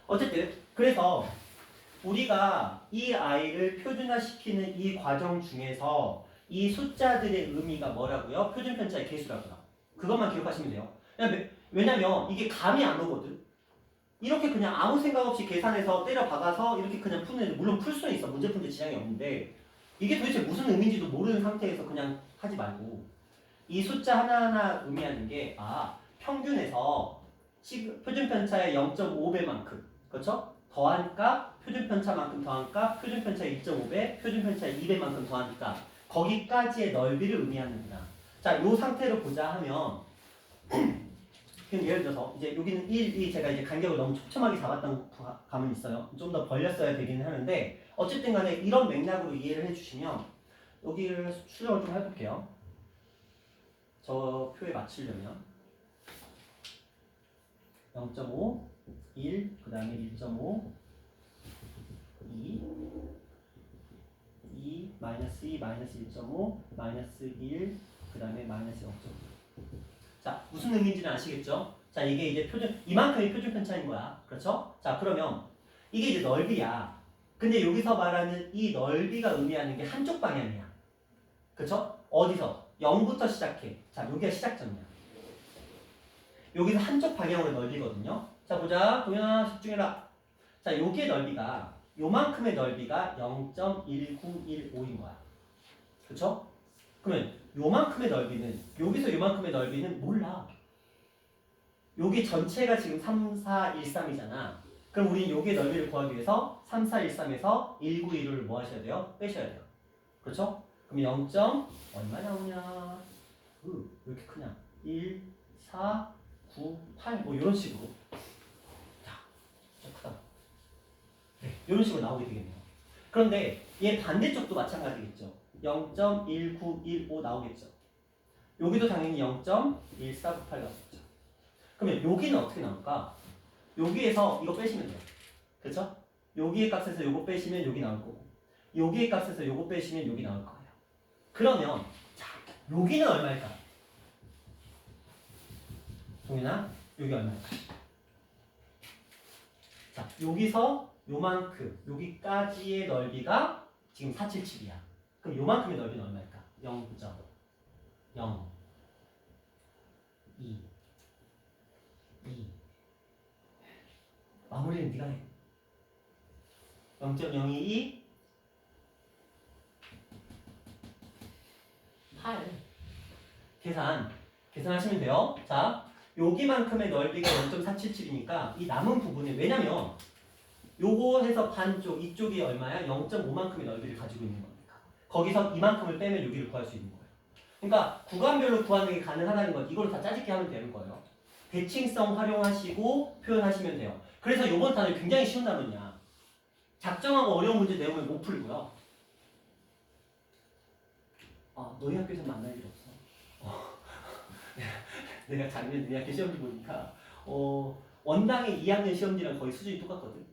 어쨌든 그래서 우리가 이 아이를 표준화시키는 이 과정 중에서 이 숫자들의 의미가 뭐라고요? 표준 편차의 개수라고요. 그것만 기억하시면 돼요. 왜냐면 이게 감이 안 오거든. 이렇게 그냥 아무 생각 없이 계산해서 때려 박아서 이렇게 그냥 푸는 애들 물론 풀 수는 있어. 문제 푸는데 지장이 없는데 이게 도대체 무슨 의미인지도 모르는 상태에서 그냥 하지 말고 이 숫자 하나하나 의미하는 게 평균에서 표준 편차의 0.5배만큼 그렇죠? 더하니까 표준 편차만큼 더하니까 표준 편차의 2.5배, 표준 편차의 2배만큼 더하니까 거기까지의 넓이를 의미하는구나. 자, 요 상태로 보자 하면 그럼 예를 들어서 이제 여기는 1, 제가 이제 간격을 너무 촘촘하게 잡았던 감은 있어요. 좀 더 벌렸어야 되기는 하는데 어쨌든 간에 이런 맥락으로 이해를 해주시면 여기를 수정을 좀 해볼게요. 저 표에 맞추려면 0.5, 1, 그 다음에 1.5, 2, 마이너스 2, 마이너스 1.5, 마이너스 1, 그 다음에 마이너스 0.5. 자, 무슨 의미인지는 아시겠죠? 자, 이게 이제 이만큼이 표준 편차인 거야. 그렇죠? 자, 그러면 이게 이제 넓이야. 근데 여기서 말하는 이 넓이가 의미하는 게 한쪽 방향이야. 그렇죠? 어디서? 0부터 시작해. 자, 여기가 시작점이야. 여기서 한쪽 방향으로 넓이거든요. 자, 보자. 동현아, 집중해라. 자, 여기의 넓이가 요만큼의 넓이가 0.1915인 거야. 그쵸? 그러면 요만큼의 넓이는 여기서 요만큼의 넓이는 몰라. 여기 전체가 지금 3, 4, 1, 3이잖아. 그럼 우리는 여기의 넓이를 구하기 위해서 3, 4, 1, 3에서 1, 9, 1을 뭐 하셔야 돼요? 빼셔야 돼요. 그렇죠? 그럼 0. 얼마 나오냐? 왜 이렇게 크냐? 1, 4, 9, 8 뭐 이런 식으로. 자, 진짜 크다. 네, 이런 식으로 나오게 되겠네요. 그런데 얘 반대쪽도 마찬가지겠죠. 0.1915 나오겠죠. 여기도 당연히 0.1498 나오겠죠. 그러면 여기는 어떻게 나올까? 여기에서 이거 빼시면 돼요. 그렇죠? 여기의 값에서 요거 빼시면 여기 나올 거고 여기의 값에서 요거 빼시면 여기 나올 거예요. 그러면 자, 여기는 얼마일까? 동현아, 여기 얼마일까? 자, 여기서 요만큼, 여기까지의 넓이가 지금 477이야. 그럼 요만큼의 넓이는 얼마일까? 0.0 2 마무리는 네가 해. 0.022 8 계산하시면 돼요. 자, 여기만큼의 넓이가 0.477이니까 이 남은 부분이 왜냐면 요거 해서 반쪽 이쪽이 얼마야? 0.5만큼의 넓이를 가지고 있는 겁니다. 거기서 이만큼을 빼면 여기를 구할 수 있는 거예요. 그러니까 구간별로 구하는 게 가능하다는 건 이걸로 다 짜집게 하면 되는 거예요. 대칭성 활용하시고 표현하시면 돼요. 그래서 요번 단어 굉장히 쉬운 단어냐. 작정하고 어려운 문제 내용을 못 풀고요. 아, 너희 학교에서 만날 일 없어. 내가 작년 너희 학교 시험지 보니까 원당의 2학년 시험지랑 거의 수준이 똑같거든.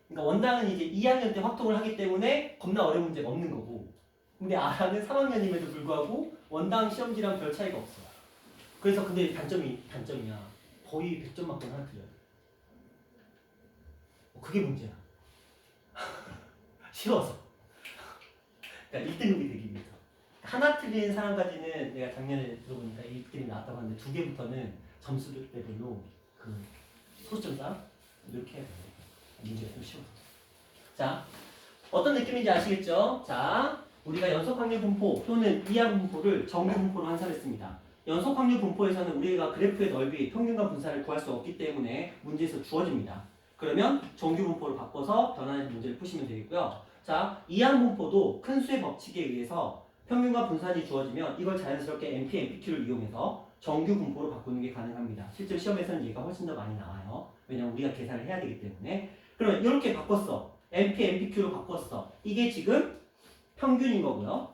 그러니까 원당은 이제 2학년 때 확통을 하기 때문에 겁나 어려운 문제가 없는 거고, 근데 아라는 3학년임에도 불구하고 원당 시험지랑 별 차이가 없어. 그래서 근데 단점이야. 거의 100점 만큼 하나 틀려요. 그게 문제야. 쉬워서. 그러니까 1등급이 되기 위해서. 하나 틀린 사람까지는 내가 작년에 들어보니까 1등이 나왔다고 하는데 2개부터는 점수대별로 그 소수점 쌓 이렇게 해야 돼요. 문제가 좀 쉬워서. 자, 어떤 느낌인지 아시겠죠? 자, 우리가 연속확률 분포 또는 이하 분포를 정규 분포로 환산했습니다. 연속확률 분포에서는 우리가 그래프의 넓이, 평균과 분산을 구할 수 없기 때문에 문제에서 주어집니다. 그러면 정규 분포로 바꿔서 변환해서 문제를 푸시면 되겠고요. 자, 이항 분포도 큰 수의 법칙에 의해서 평균과 분산이 주어지면 이걸 자연스럽게 NP, NPQ를 이용해서 정규 분포로 바꾸는 게 가능합니다. 실제 시험에서는 얘가 훨씬 더 많이 나와요. 왜냐면 우리가 계산을 해야 되기 때문에. 그러면 이렇게 바꿨어. NP, NPQ로 바꿨어. 이게 지금 평균인 거고요.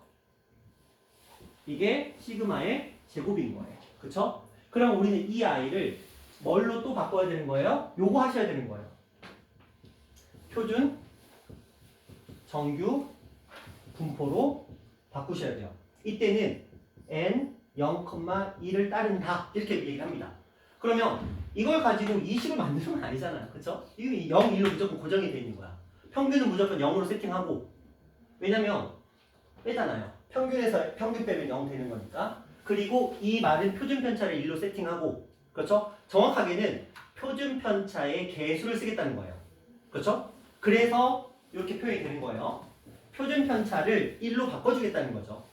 이게 시그마의 제곱인 거예요. 그쵸? 그럼 우리는 이 아이를 뭘로 또 바꿔야 되는 거예요? 요거 하셔야 되는 거예요. 표준 정규 분포로 바꾸셔야 돼요. 이때는 n 0,2를 따른다 이렇게 얘기를 합니다. 그러면 이걸 가지고 이 식을 만드는 건 아니잖아요. 그쵸? 이거 0, 1로 무조건 고정이 되어 있는 거야. 평균은 무조건 0으로 세팅하고, 왜냐면 빼잖아요. 평균에서 평균 빼면 0 되는 거니까. 그리고 이 말은 표준 편차를 1로 세팅하고, 그렇죠? 정확하게는 표준 편차의 개수를 쓰겠다는 거예요. 그렇죠? 그래서 이렇게 표현이 되는 거예요. 표준 편차를 1로 바꿔주겠다는 거죠.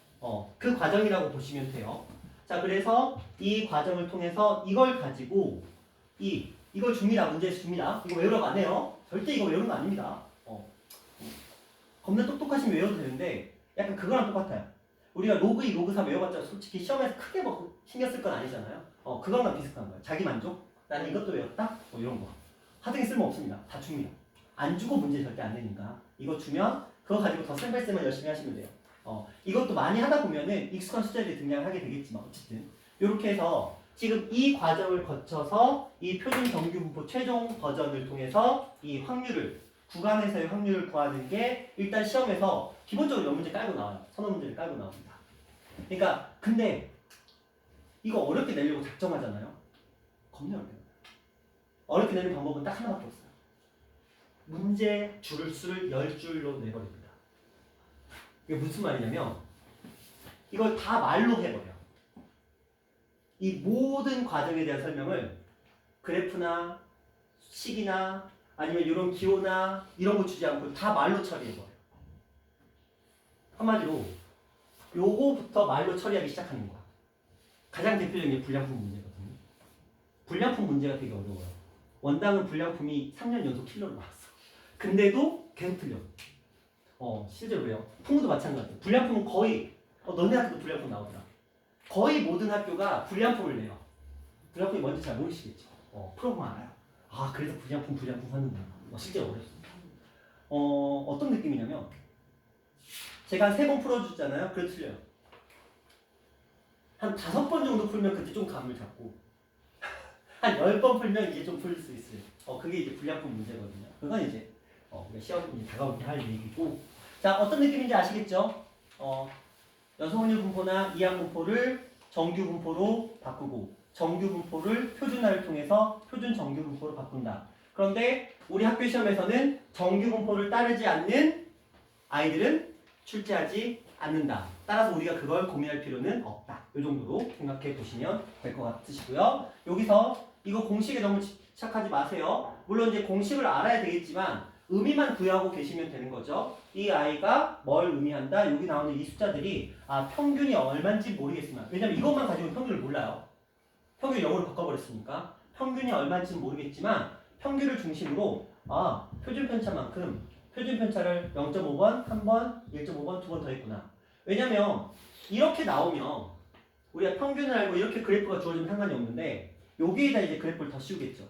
그 과정이라고 보시면 돼요. 자, 그래서 이 과정을 통해서 이걸 가지고 이걸 줍니다. 문제에서 줍니다. 이거 외우라고 안 해요. 절대 이거 외우는 거 아닙니다. 겁나 똑똑하시면 외워도 되는데 약간 그거랑 똑같아요. 우리가 로그 2, 로그 3 외워봤자 솔직히 시험에서 크게 뭐 신경 쓸 건 아니잖아요. 그거랑 비슷한 거예요. 자기 만족? 나는 이것도 외웠다? 뭐 이런 거. 하등에 쓸모없습니다. 다 줍니다. 안 주고 문제 절대 안 내니까. 이거 주면 그거 가지고 더 쌤뺄 쌤을 열심히 하시면 돼요. 이것도 많이 하다 보면은 익숙한 숫자들이 등장하게 되겠지만 어쨌든 이렇게 해서 지금 이 과정을 거쳐서 이 표준 정규 분포 최종 버전을 통해서 이 확률을 구간에서의 확률을 구하는 게 일단 시험에서 기본적으로 몇 문제 깔고 나와요. 서너 문제를 깔고 나옵니다. 그러니까 근데 이거 어렵게 내려고 작정하잖아요. 겁나 어렵게 내요. 어렵게 내는 방법은 딱 하나밖에 없어요. 문제 줄을 수를 10줄로 내버립니다. 이게 무슨 말이냐면 이걸 다 말로 해버려. 이 모든 과정에 대한 설명을 그래프나 식이나 아니면 이런 기호나 이런 거 주지 않고 다 말로 처리해버려요. 한마디로 요거부터 말로 처리하기 시작하는 거야. 가장 대표적인 게 불량품 문제거든요. 불량품 문제가 되게 어려워요. 원당은 불량품이 3년 연속 킬러로 나왔어. 근데도 계속 틀려. 실제로 그래요. 풍무도 마찬가지예요. 불량품은 거의 너네 학교도 불량품 나오더라. 거의 모든 학교가 불량품을 내요. 불량품이 뭔지 잘 모르시겠죠. 풀어보면 알아요. 아 그래서 불량품 하는구나. 실제로 어렵습니다. 어떤 느낌이냐면 제가 한 3번 풀어주잖아요. 그래도 틀려요. 한 5번 정도 풀면 그때 좀 감을 잡고 한 10번 풀면 이제 좀 풀릴 수 있어요. 그게 이제 불량품 문제거든요. 그건 이제 우리가 시험이 다가올 때 할 얘기고. 자, 어떤 느낌인지 아시겠죠? 여성운율 분포나 이항 분포를 정규 분포로 바꾸고 정규 분포를 표준화를 통해서 표준 정규 분포로 바꾼다. 그런데 우리 학교 시험에서는 정규 분포를 따르지 않는 아이들은 출제하지 않는다. 따라서 우리가 그걸 고민할 필요는 없다. 이 정도로 생각해 보시면 될 것 같으시고요. 여기서 이거 공식에 너무 집착하지 마세요. 물론 이제 공식을 알아야 되겠지만 의미만 구하고 계시면 되는 거죠. 이 아이가 뭘 의미한다? 여기 나오는 이 숫자들이 평균이 얼마인지 모르겠지만 왜냐면 이것만 가지고 평균을 몰라요. 평균 0으로 바꿔버렸으니까 평균이 얼마인지 모르겠지만 평균을 중심으로 표준 편차만큼 표준 편차를 0.5번, 1번, 1.5번, 2번 더 했구나. 왜냐면 이렇게 나오면 우리가 평균을 알고 이렇게 그래프가 주어지면 상관이 없는데 여기에다 이제 그래프를 더 씌우겠죠.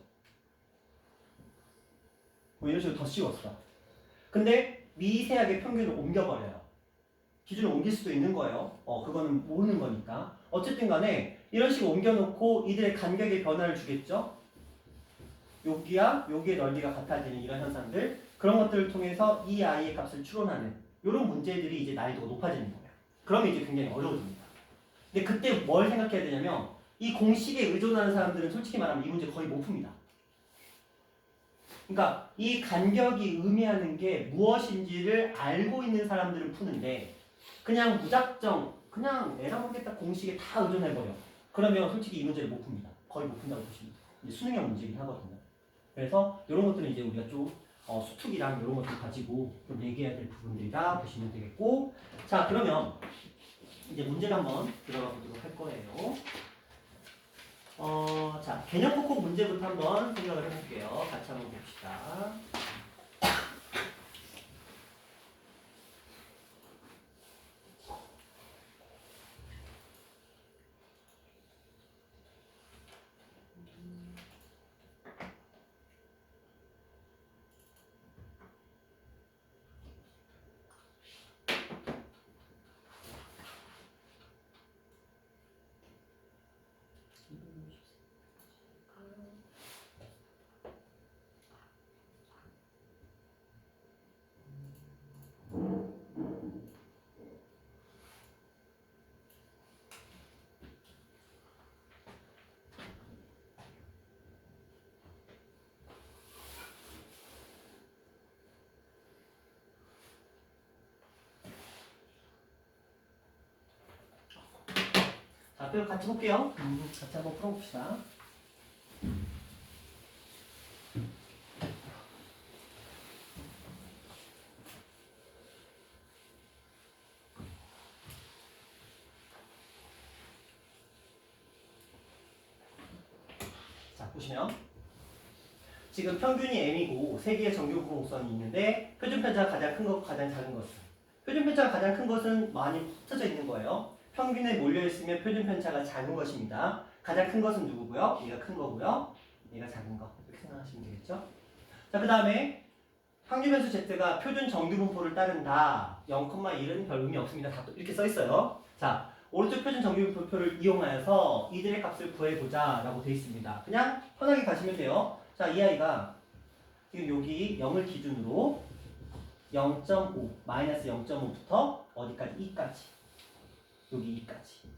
이런 식으로 더 씌웠어. 근데 미세하게 평균을 옮겨버려요. 기준을 옮길 수도 있는 거예요. 그거는 모르는 거니까. 어쨌든 간에 이런 식으로 옮겨놓고 이들의 간격의 변화를 주겠죠. 여기와 여기의 넓이가 같아지는 이런 현상들, 그런 것들을 통해서 이 아이의 값을 추론하는 이런 문제들이 이제 난이도가 높아지는 거예요. 그러면 이제 굉장히 어려워집니다. 근데 그때 뭘 생각해야 되냐면 이 공식에 의존하는 사람들은 솔직히 말하면 이 문제 거의 못 풉니다. 그러니까 이 간격이 의미하는 게 무엇인지를 알고 있는 사람들은 푸는데 그냥 무작정 그냥 에라 모르겠다 공식에 다 의존해버려. 그러면 솔직히 이 문제를 못 풉니다. 거의 못 푼다고 보시면 돼요. 이제 수능형 문제이긴 하거든요. 그래서 이런 것들은 이제 우리가 좀 수특이랑 이런 것들 가지고 좀 얘기해야 될 부분들이다 보시면 되겠고. 자, 그러면 이제 문제를 한번 들어가 보도록 할 거예요. 자, 개념 복곡 문제부터 한번 생각을 해볼게요. 같이 한번 봅시다. 자, 그럼 같이 볼게요. 같이 한번 풀어봅시다. 자, 보시면 지금 평균이 m이고 세 개의 정규 공선이 있는데 표준 편차가 가장 큰 것, 가장 작은 것은 표준 편차가 가장 큰 것은 많이 흩어져 있는 거예요. 평균에 몰려 있으면 표준 편차가 작은 것입니다. 가장 큰 것은 누구고요? 얘가 큰 거고요. 얘가 작은 거. 이렇게 생각하시면 되겠죠? 자, 그 다음에 평균 변수 z가 표준 정규 분포를 따른다. 0,1은 별 의미 없습니다. 다 이렇게 써 있어요. 자, 오른쪽 표준 정규 분포를 이용하여서 이들의 값을 구해보자 라고 되어 있습니다. 그냥 편하게 가시면 돼요. 자, 이 아이가 지금 여기 0을 기준으로 0.5, 마이너스 0.5부터 어디까지? 2까지. 여기 2까지.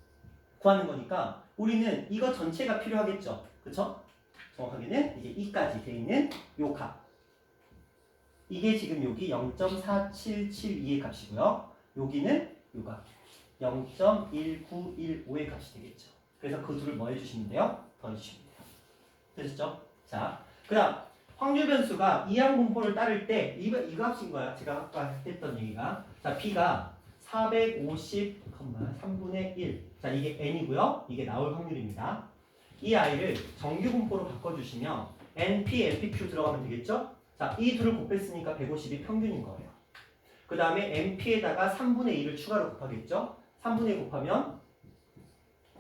구하는 거니까 우리는 이거 전체가 필요하겠죠. 그쵸? 정확하게는 이제 2까지 되어 있는 요 값. 이게 지금 여기 0.4772의 값이고요. 여기는 요 값. 0.1915의 값이 되겠죠. 그래서 그 둘을 뭐 해주시면 돼요? 더해주시면 돼요. 되셨죠? 자, 그 다음 확률 변수가 이항 분포를 따를 때 이 값인 거야. 제가 아까 했던 얘기가. 자, B가 450, 3분의 1. 자, 이게 n이고요. 이게 나올 확률입니다. 이 i를 정규 분포로 바꿔주시면 np, npq 들어가면 되겠죠? 자, 이 둘을 곱했으니까 150이 평균인 거예요. 그 다음에 np에다가 3분의 2를 추가로 곱하겠죠? 3분의 2 곱하면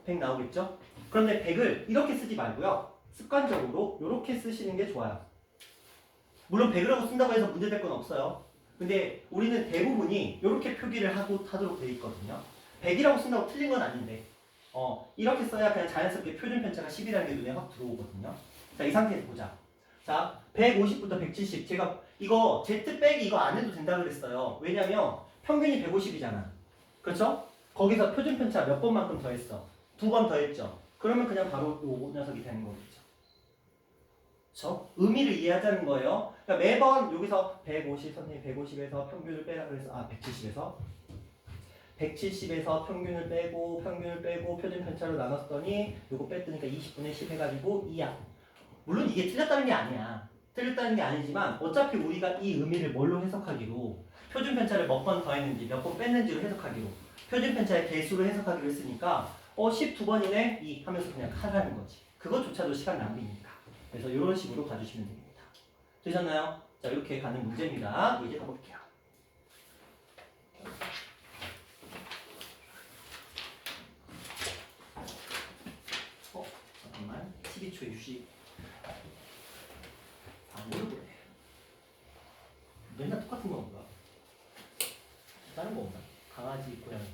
100 나오겠죠? 그런데 100을 이렇게 쓰지 말고요. 습관적으로 이렇게 쓰시는 게 좋아요. 물론 100이라고 쓴다고 해서 문제될 건 없어요. 근데 우리는 대부분이 이렇게 표기를 하도록 되어 있거든요. 100이라고 쓴다고 틀린 건 아닌데 이렇게 써야 그냥 자연스럽게 표준 편차가 10이라는 게 눈에 확 들어오거든요. 자, 이 상태에서 보자. 자, 150부터 170. 제가 이거 Z 빼기 이거 안 해도 된다고 그랬어요. 왜냐면 평균이 150이잖아. 그렇죠? 거기서 표준 편차 몇 번만큼 더했어? 2번 더했죠. 그러면 그냥 바로 요 녀석이 되는 거겠죠. 그렇죠? 의미를 이해하자는 거예요. 그러니까 매번 여기서 150, 선생님 150에서 평균을 빼라 그래서 170에서 평균을 빼고 표준 편차로 나눴더니 요거 뺐으니까 20분의 10 해가지고 2야. 물론 이게 틀렸다는 게 아니야. 틀렸다는 게 아니지만 어차피 우리가 이 의미를 뭘로 해석하기로 표준 편차를 몇 번 더했는지 몇 번 뺐는지로 해석하기로 표준 편차의 개수로 해석하기로 했으니까 12번이네 2 하면서 그냥 하라는 거지. 그것조차도 시간 낭비니까. 그래서 이런 식으로 봐주시면 됩니다. 되셨나요? 자, 이렇게 가는 문제입니다. 이제 가볼게요. 잠깐만. 12초의 휴식. 아무도 그래. 맨날 똑같은 거 없나? 다른 거 없나? 강아지, 고양이.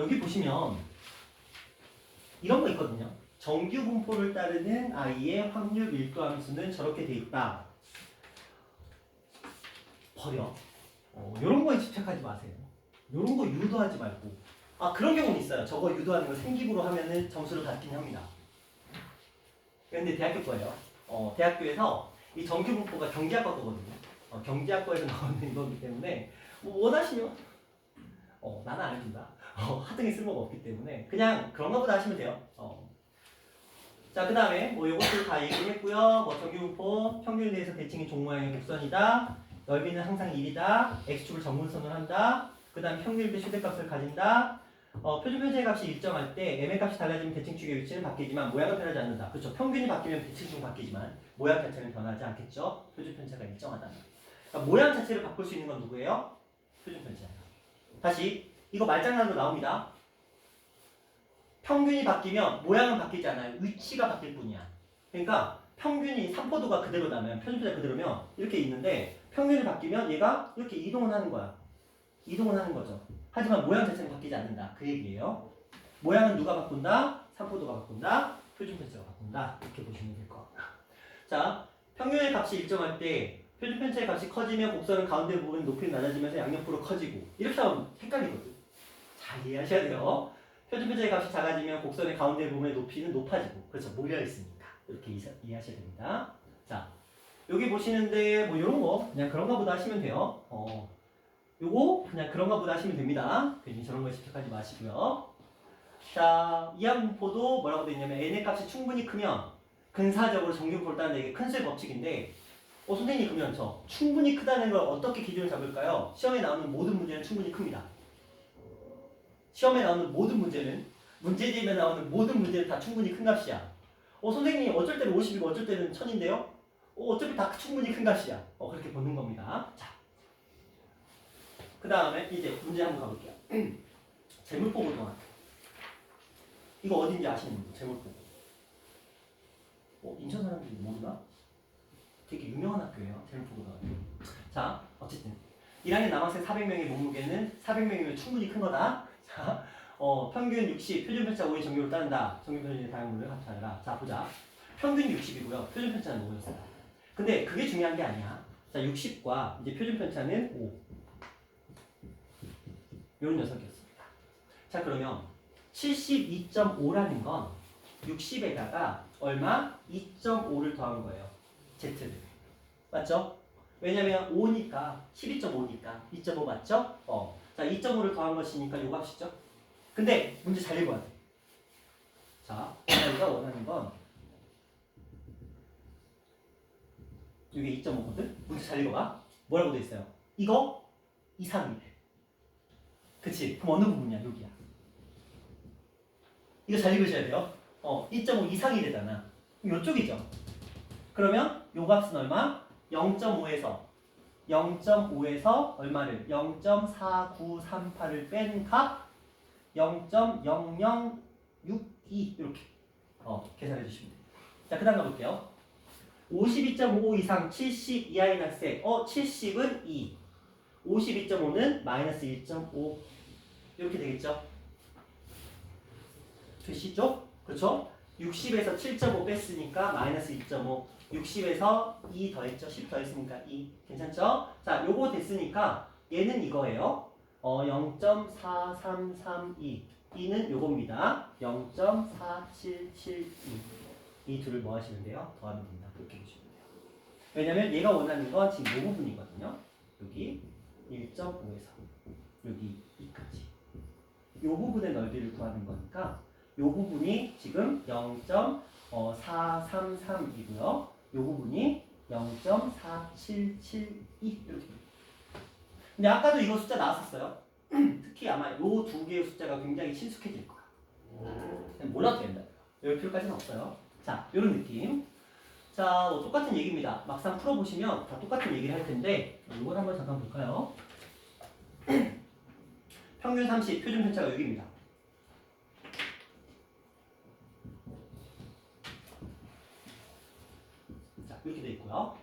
여기 보시면 이런 거 있거든요. 정규 분포를 따르는 i의 확률 밀도 함수는 저렇게 돼 있다. 버려. 이런 거에 집착하지 마세요. 이런 거 유도하지 말고. 그런 경우는 있어요. 저거 유도하는 거 생기부로 하면은 점수를 받긴 합니다. 근데 대학교 거예요. 대학교에서 이 정규 분포가 경제학과 거거든요. 경제학과에서 나오는 거기 때문에 뭐 원하시면 나는 안 해준다. 하등에 쓸모가 없기 때문에 그냥 그런가 보다 하시면 돼요. 자, 그 다음에 뭐 요것들 다 얘기했고요. 뭐 정규분포 평균에 대해서 대칭이 종모양의 곡선이다. 넓이는 항상 1이다. x축을 정분선을 한다. 그 다음 평균 대 최대값을 가진다. 표준 편차의 값이 일정할 때 m의 값이 달라지면 대칭축의 위치는 바뀌지만 모양은 변하지 않는다. 그렇죠. 평균이 바뀌면 대칭축은 바뀌지만 모양 자체는 변하지 않겠죠. 표준 편차가 일정하다면. 그러니까 모양 자체를 바꿀 수 있는 건 누구예요? 표준 편차예요. 다시 이거 말장난으로 나옵니다. 평균이 바뀌면 모양은 바뀌지 않아요. 위치가 바뀔 뿐이야. 그러니까 평균이 3포도가 그대로라면 표준편차 그대로면 이렇게 있는데 평균이 바뀌면 얘가 이렇게 이동을 하는 거야. 이동을 하는 거죠. 하지만 모양 자체는 바뀌지 않는다. 그 얘기예요. 모양은 누가 바꾼다? 3포도가 바꾼다. 표준편차가 바꾼다. 이렇게 보시면 될 것 같다. 자, 평균의 값이 일정할 때 표준편차의 값이 커지면 곡선은 가운데 부분 높이는 낮아지면서 양옆으로 커지고 이렇게 하면 헷갈리거든. 잘 이해하셔야 돼요. 표준편차의 값이 작아지면 곡선의 가운데 부분의 높이는 높아지고 그렇죠. 몰려있으니까 이렇게 이해하셔야 됩니다. 자, 여기 보시는데 뭐 이런 거 그냥 그런가 보다 하시면 돼요. 요거 그냥 그런가 보다 하시면 됩니다. 괜히 저런 거에 집착하지 마시고요. 자, 이항분포도 뭐라고 되어 있냐면 n의 값이 충분히 크면 근사적으로 정규분포를 따르는 게 큰 수의 법칙인데 선생님 그러면 저 충분히 크다는 걸 어떻게 기준을 잡을까요? 시험에 나오는 모든 문제는 충분히 큽니다. 시험에 나오는 모든 문제는 문제집에 나오는 모든 문제는 다 충분히 큰 값이야. 선생님 어쩔 때는 50이고 어쩔 때는 1000인데요? 어차피 다 충분히 큰 값이야. 그렇게 보는 겁니다. 자, 그 다음에 이제 문제 한번 가볼게요. 재물포고 동안 이거 어딘지 아시는 분? 재물포고. 인천 사람들이 모르나? 되게 유명한 학교예요. 재물포고 동안. 자, 어쨌든 1학년 남학생 400명의 몸무게는 400명이면 충분히 큰 거다. 자, 평균 60, 표준편차 5의 정규를 따른다. 정규편차의 다양물을 합산해라. 자, 보자. 평균 60이고요. 표준편차는 5였어요. 근데 그게 중요한 게 아니야. 자, 60과 이제 표준편차는 5. 이런 녀석이었습니다. 자, 그러면 72.5라는 건 60에다가 얼마? 2.5를 더한 거예요. Z를. 맞죠? 왜냐면 5니까 12.5니까 2.5 맞죠? 자, 2.5를 더한 것이니까 요 값이죠. 근데 문제 잘 읽어야 돼. 자, 우리가 원하는 건 이게 2.5거든? 문제 잘 읽어봐. 뭐라고 돼 있어요? 이거 이상이래. 그치? 그럼 어느 부분이야? 여기야. 이거 잘 읽으셔야 돼요. 2.5 이상이 되잖아. 그럼 이쪽이죠. 그러면 요 값은 얼마? 0.5에서 얼마를? 0.4938을 뺀 값 0.0062 이렇게 계산해 주시면 돼요. 자, 그 다음 가볼게요. 52.5 이상 70 이하인 학생 70은 2 52.5는 마이너스 1.5 이렇게 되겠죠? 되시죠? 그렇죠? 60에서 7.5 뺐으니까 마이너스 2.5 60에서 2 더했죠? 10 더했으니까 2 괜찮죠? 자, 요거 됐으니까 얘는 이거예요. 0.4332 2는 요겁니다. 0.4772 이 둘을 뭐 하시면 돼요? 더하면 됩니다. 그렇게 보시면 돼요. 왜냐면 얘가 원하는 건 지금 요 부분이거든요. 여기 1.5에서 여기 2까지 요 부분의 넓이를 구하는 거니까 요 부분이 지금 0.4332이고요. 요 부분이 0.4772 이렇게 됩니다. 근데 아까도 이거 숫자 나왔었어요. 특히 아마 요 두 개의 숫자가 굉장히 친숙해질 거야. 그냥 몰라도 된다. 열 필요까지는 없어요. 자, 요런 느낌. 자, 똑같은 얘기입니다. 막상 풀어보시면 다 똑같은 얘기를 할 텐데 이걸 한번 잠깐 볼까요? 평균 30, 표준 편차가 6입니다. 자, 이렇게 돼 있고요.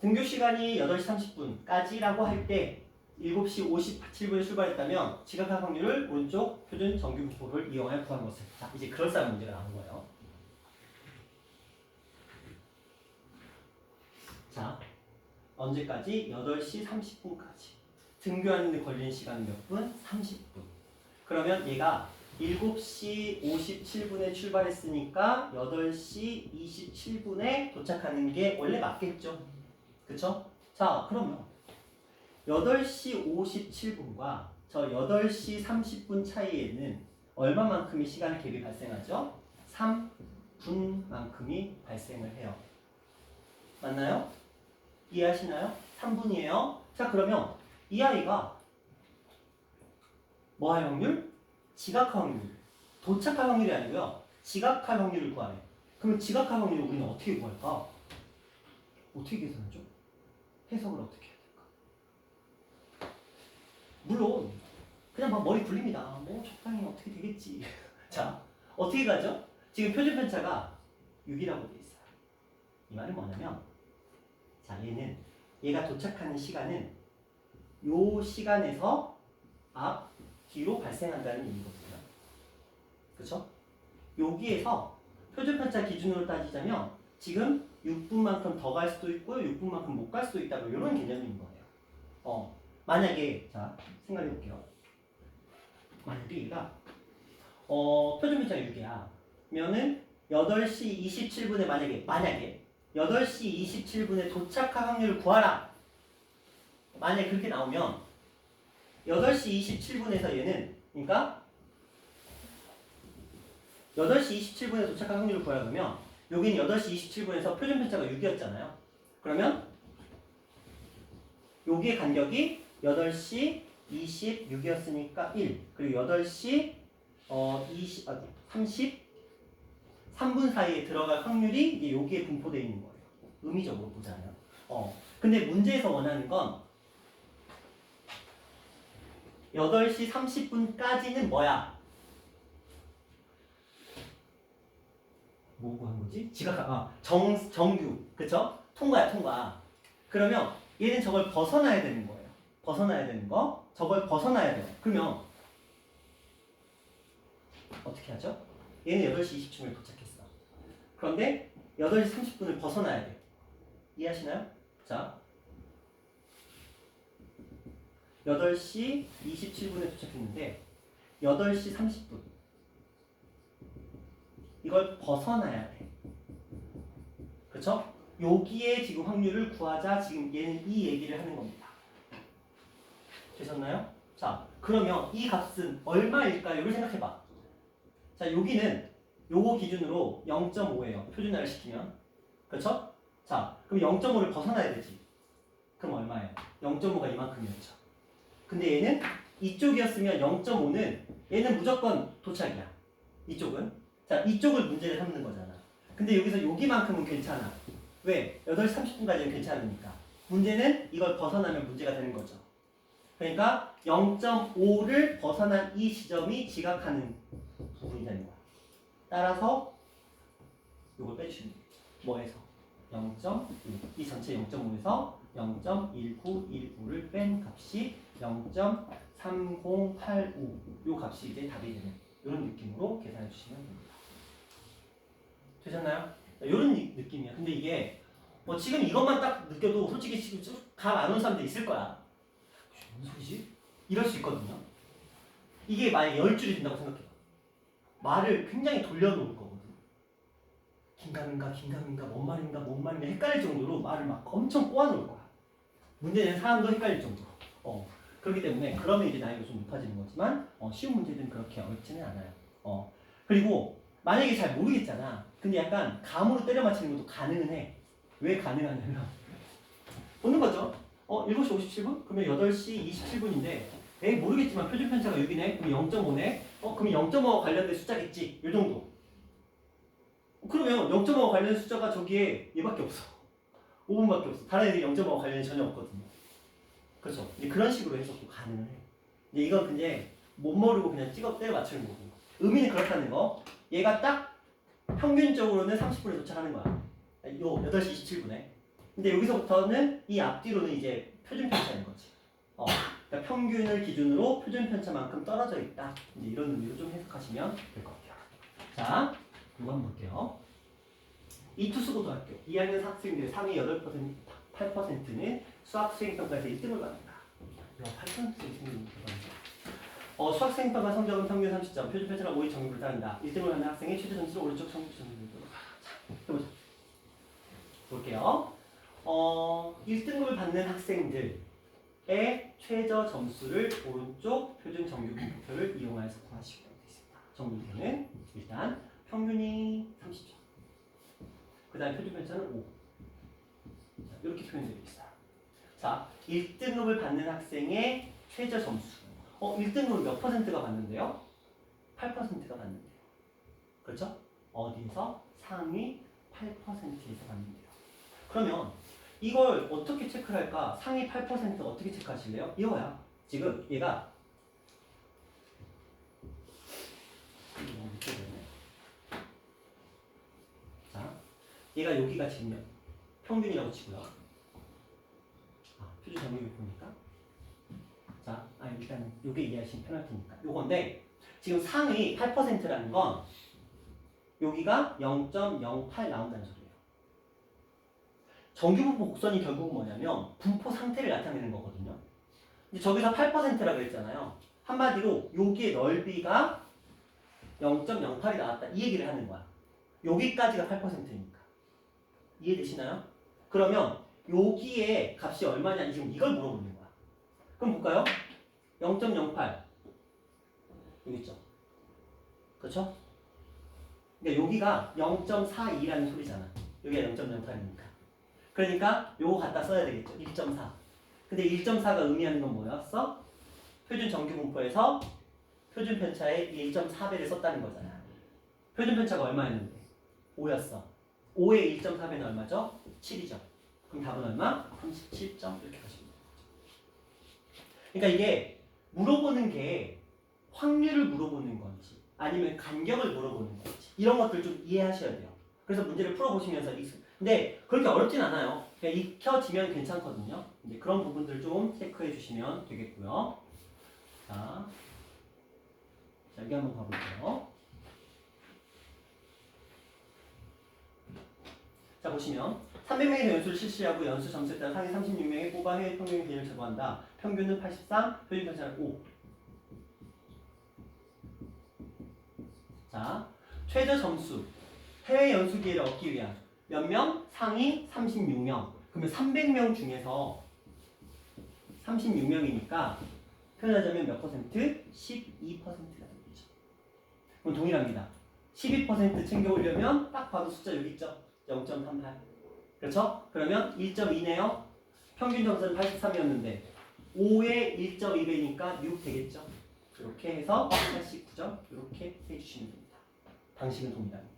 등교 시간이 8시 30분까지라고 할 때 7시 57분에 출발했다면 지각할 확률을 오른쪽 표준 정규 분포를 이용하여 구한 것을. 자, 이제 그럴싸한 문제가 나온 거예요. 자, 언제까지? 8시 30분까지. 등교하는 데 걸리는 시간은 몇 분? 30분. 그러면 얘가 7시 57분에 출발했으니까 8시 27분에 도착하는 게 원래 맞겠죠? 그쵸? 자, 그러면 8시 57분과 저 8시 30분 차이에는 얼마만큼의 시간 갭이 발생하죠? 3분만큼이 발생을 해요. 맞나요? 이해하시나요? 3분이에요. 자, 그러면 이 아이가 뭐 할 확률? 지각할 확률. 도착할 확률이 아니고요. 지각할 확률을 구하래. 그러면 지각할 확률을 우리는 어떻게 구할까? 어떻게 계산하죠? 해석을 어떻게 해야 될까? 물론 그냥 막 머리 굴립니다. 뭐 적당히 어떻게 되겠지. 자, 어떻게 가죠? 지금 표준 편차가 6이라고 돼 있어요. 이 말은 뭐냐면 자, 얘가 도착하는 시간은 요 시간에서 앞, 뒤로 발생한다는 의미거든요. 그쵸? 여기에서 표준편차 기준으로 따지자면 지금 6분만큼 더 갈 수도 있고요. 6분만큼 못 갈 수도 있다. 이런 개념인 거예요. 만약에 자, 생각해 볼게요. 만약에 얘가 표준편차가 6이야. 면은 8시 27분에 만약에 8시 27분에 도착할 확률을 구하라. 만약에 그렇게 나오면 8시 27분에서 얘는 그러니까 8시 27분에 도착할 확률을 구하라 그러면 여기는 8시 27분에서 표준편차가 6이었잖아요. 그러면 여기의 간격이 8시 26이었으니까 1 그리고 8시 33분 사이에 들어갈 확률이 이제 여기에 분포되어 있는 거예요. 의미적으로 보자면. 근데 문제에서 원하는 건 8시 30분까지는 뭐야? 뭐 구한 거지? 정규. 그쵸? 통과야, 통과. 그러면 얘는 저걸 벗어나야 되는 거예요. 벗어나야 되는 거. 저걸 벗어나야 돼요. 그러면 어떻게 하죠? 얘는 8시 20분에 도착했어. 그런데 8시 30분을 벗어나야 돼요. 이해하시나요? 자, 8시 27분에 도착했는데 8시 30분 이걸 벗어나야 돼. 그쵸? 여기에 지금 확률을 구하자. 지금 얘는 이 얘기를 하는 겁니다. 되셨나요? 자, 그러면 이 값은 얼마일까요? 를 생각해봐. 자, 여기는 요거 기준으로 0.5예요. 표준화를 시키면. 그쵸? 자, 그럼 0.5를 벗어나야 되지. 그럼 얼마예요? 0.5가 이만큼이었죠. 근데 얘는 이쪽이었으면 0.5는 얘는 무조건 도착이야. 이쪽은. 자, 이쪽을 문제를 삼는 거잖아. 근데 여기서 여기만큼은 괜찮아. 왜? 8시 30분까지는 괜찮으니까. 문제는 이걸 벗어나면 문제가 되는 거죠. 그러니까 0.5를 벗어난 이 지점이 지각하는 부분이 되는 거야. 따라서 이걸 빼주시면 돼요. 뭐에서? 0.1. 이 전체 0.5에서 0.1915를 뺀 값이 0.3085. 이 값이 이제 답이 되는 이런 느낌으로 계산해 주시면 됩니다. 되셨나요? 이런 느낌이야. 근데 이게 뭐 지금 이것만 딱 느껴도 솔직히 지금 감 안 온 사람들 있을 거야. 무슨 소리지? 이럴 수 있거든요. 이게 만약에 10줄이 된다고 생각해봐. 말을 굉장히 돌려놓을 거거든. 긴가민가, 뭔 말인가 헷갈릴 정도로 말을 막 엄청 꼬아놓을 거야. 문제는 사람도 헷갈릴 정도로. 그렇기 때문에 그러면 이제 난이도가 좀 높아지는 거지만 쉬운 문제들은 그렇게 어렵지는 않아요. 그리고 만약에 잘 모르겠잖아. 근데 약간 감으로 때려 맞히는 것도 가능은 해. 왜 가능하냐면 보는 거죠. 7시 57분? 그러면 8시 27분인데 에이 모르겠지만 표준 편차가 6이네. 그럼 0.5네. 그럼 0.5와 관련된 숫자겠지. 이 정도. 그러면 0.5와 관련된 숫자가 저기에 얘밖에 없어. 5분밖에 없어. 다른 애들이 0.5와 관련이 전혀 없거든요. 그렇죠. 이제 그런 식으로 해서 또 가능을 해. 근데 이건 근데 못 모르고 그냥 찍어 때려 맞추는 거고. 의미는 그렇다는 거. 얘가 딱 평균적으로는 30분에 도착하는 거야. 요 8시 27분에. 근데 여기서부터는 이 앞뒤로는 이제 표준 편차인 거지. 그러니까 평균을 기준으로 표준 편차만큼 떨어져 있다. 이제 이런 의미로 좀 해석하시면 될 것 같아요. 자, 이거 한번 볼게요. 이투수고등학교 2학년 학생들의 상위 8%는 수학 수행평가에서 1등을 받는다. 8% 이승을 받는다. 수학 수행평가 성적은 평균 30점, 표준 편차가 5의 정규를 따른다. 1등을 하는 학생의 최저 점수를 오른쪽 정규 점수로 해보자. 볼게요. 1등급을 받는 학생들의 최저 점수를 오른쪽 표준 정규 분포표를 이용해서 구하시면 되겠습니다. 정규는 일단 평균이 30점. 그 다음에 표준 편차는 5. 이렇게 표현되어 있어요. 자, 1등급을 받는 학생의 최저 점수. 1등급을 몇 퍼센트가 받는데요? 8%가 받는데요. 그렇죠? 어디서? 상위 8%에서 받는데요. 그러면 이걸 어떻게 체크를 할까? 상위 8% 어떻게 체크하실래요? 이거야. 지금 얘가 자, 얘가 여기가 지금 평균이라고 치고요. 표준 정규 보니까 자, 일단 요게 이해하시면 편할 테니까 요건데 지금 상위 8%라는 건 여기가 0.08 나온다는 소리예요. 정규분포 곡선이 결국은 뭐냐면 분포 상태를 나타내는 거거든요. 근데 저기서 8%라고 했잖아요. 한마디로 여기의 넓이가 0.08이 나왔다 이 얘기를 하는 거야. 여기까지가 8%니까 이해되시나요? 그러면 여기에 값이 얼마냐 지금 이걸 물어보는 거야. 그럼 볼까요? 0.08 여기 있죠. 그렇죠? 그러니까 여기가 0.42라는 소리잖아. 여기가 0.08이니까. 그러니까 요거 갖다 써야 되겠죠. 1.4. 근데 1.4가 의미하는 건 뭐였어? 표준 정규 분포에서 표준 편차의 1.4배를 썼다는 거잖아. 표준 편차가 얼마였는데? 5였어. 5의 1.4배는 얼마죠? 7이죠. 그럼 답은 얼마? 37점 이렇게 가시면 돼요. 그러니까 이게 물어보는 게 확률을 물어보는 건지 아니면 간격을 물어보는 건지 이런 것들 좀 이해하셔야 돼요. 그래서 문제를 풀어보시면서 근데 그렇게 어렵진 않아요. 그냥 익혀지면 괜찮거든요. 이제 그런 부분들 좀 체크해 주시면 되겠고요. 자, 여기 한번 가볼게요. 자, 보시면 300명의 연수를 실시하고 연수 점수에 따라 상위 36명의 뽑아 해외 평균 기준을 제거한다. 평균은 83, 표준 편차는 5. 자, 최저 점수 해외 연수 기회를 얻기 위한 몇 명? 상위 36명. 그러면 300명 중에서 36명이니까 표현하자면 몇 퍼센트? 12%가 되겠죠. 그럼 동일합니다. 12% 챙겨오려면 딱 봐도 숫자 여기 있죠? 0.38. 그렇죠? 그러면 1.2네요. 평균 점수는 83이었는데 5에 1.2배니까 6 되겠죠? 이렇게 해서 89점 이렇게 해주시면 됩니다. 방식은 동일합니다.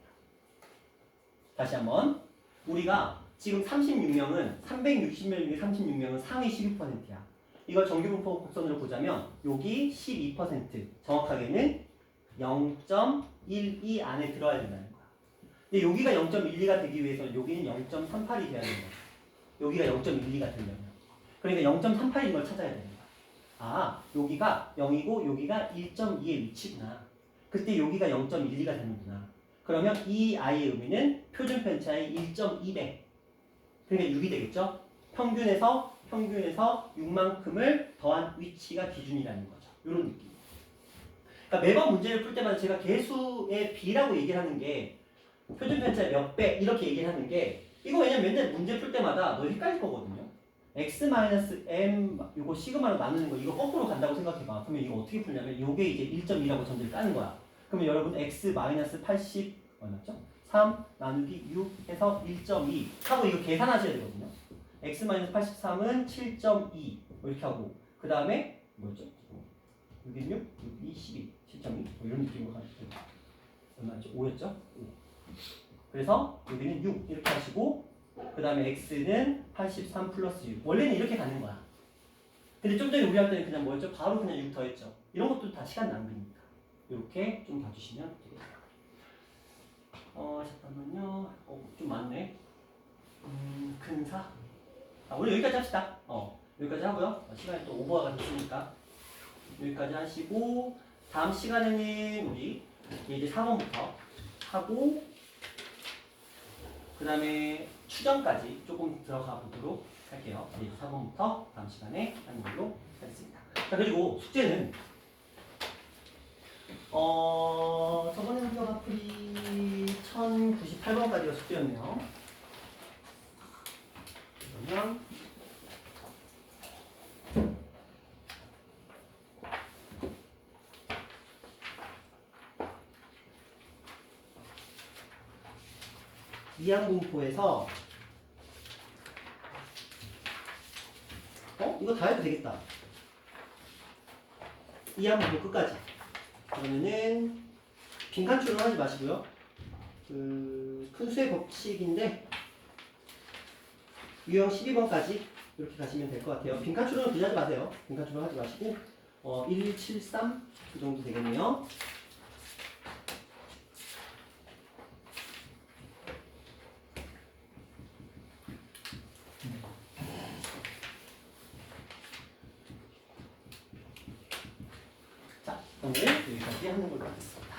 다시 한번 우리가 지금 36명은 360명 중에 36명은 상위 12%야. 이걸 정규분포 곡선으로 보자면 여기 12% 정확하게는 0.12 안에 들어야 된다는 거야. 근데 여기가 0.12가 되기 위해서는 여기는 0.38이 돼야 된다. 여기가 0.12가 되려면. 그러니까 0.38인 걸 찾아야 되는 거야. 아, 여기가 0이고 여기가 1.2의 위치구나. 그때 여기가 0.12가 되는구나. 그러면 이 i의 의미는 표준 편차의 1.2배. 그러니까 6이 되겠죠? 평균에서 6만큼을 더한 위치가 기준이라는 거죠. 이런 느낌. 그러니까 매번 문제를 풀 때마다 제가 개수의 비라고 얘기를 하는 게 표준 편차의 몇 배 이렇게 얘기를 하는 게 이거 왜냐면 맨날 문제 풀 때마다 너 헷갈릴 거거든요. x-m 이거 시그마로 나누는 거 이거 거꾸로 간다고 생각해봐. 그러면 이거 어떻게 풀냐면 이게 이제 1.2라고 전제를 까는 거야. 그러면 여러분 x-80 얼마죠? 3 나누기 6 해서 1.2 하고 이거 계산하셔야 되거든요. x-83은 7.2 이렇게 하고 그 다음에 뭐였죠? 6인 6, 6, 2, 12, 7.2 이런 느낌으로 가시죠. 얼마였죠? 5였죠? 5. 그래서 여기는 6 이렇게 하시고 그 다음에 x는 83 플러스 6 원래는 이렇게 가는 거야. 근데 좀 전에 우리 할 때는 그냥 뭐였죠? 바로 그냥 6 더했죠. 이런 것도 다 시간 낭비니까 이렇게 좀 봐주시면 되겠습니다. 잠깐만요. 좀 많네. 근사. 오늘 여기까지 합시다. 여기까지 하고요. 시간이 또 오버가 됐으니까 여기까지 하시고 다음 시간에는 우리 이제 4번부터 하고 그 다음에 추정까지 조금 들어가 보도록 할게요. 이제 4번부터 다음 시간에 하는 걸로 하겠습니다. 자, 그리고 숙제는 저번에 우리가 풀이 1098번까지가 숙제였네요. 그러면 이항분포에서 이거 다 해도 되겠다. 이항분포 끝까지. 그러면은 빈칸출은 하지 마시고요. 큰 수의 법칙인데 유형 12번까지 이렇게 가시면 될 것 같아요. 빈칸출은 굳이 하지 마세요. 빈칸출은 하지 마시고 173 그 정도 되겠네요. 자, 오늘 여기까지 하는 걸로 하겠습니다.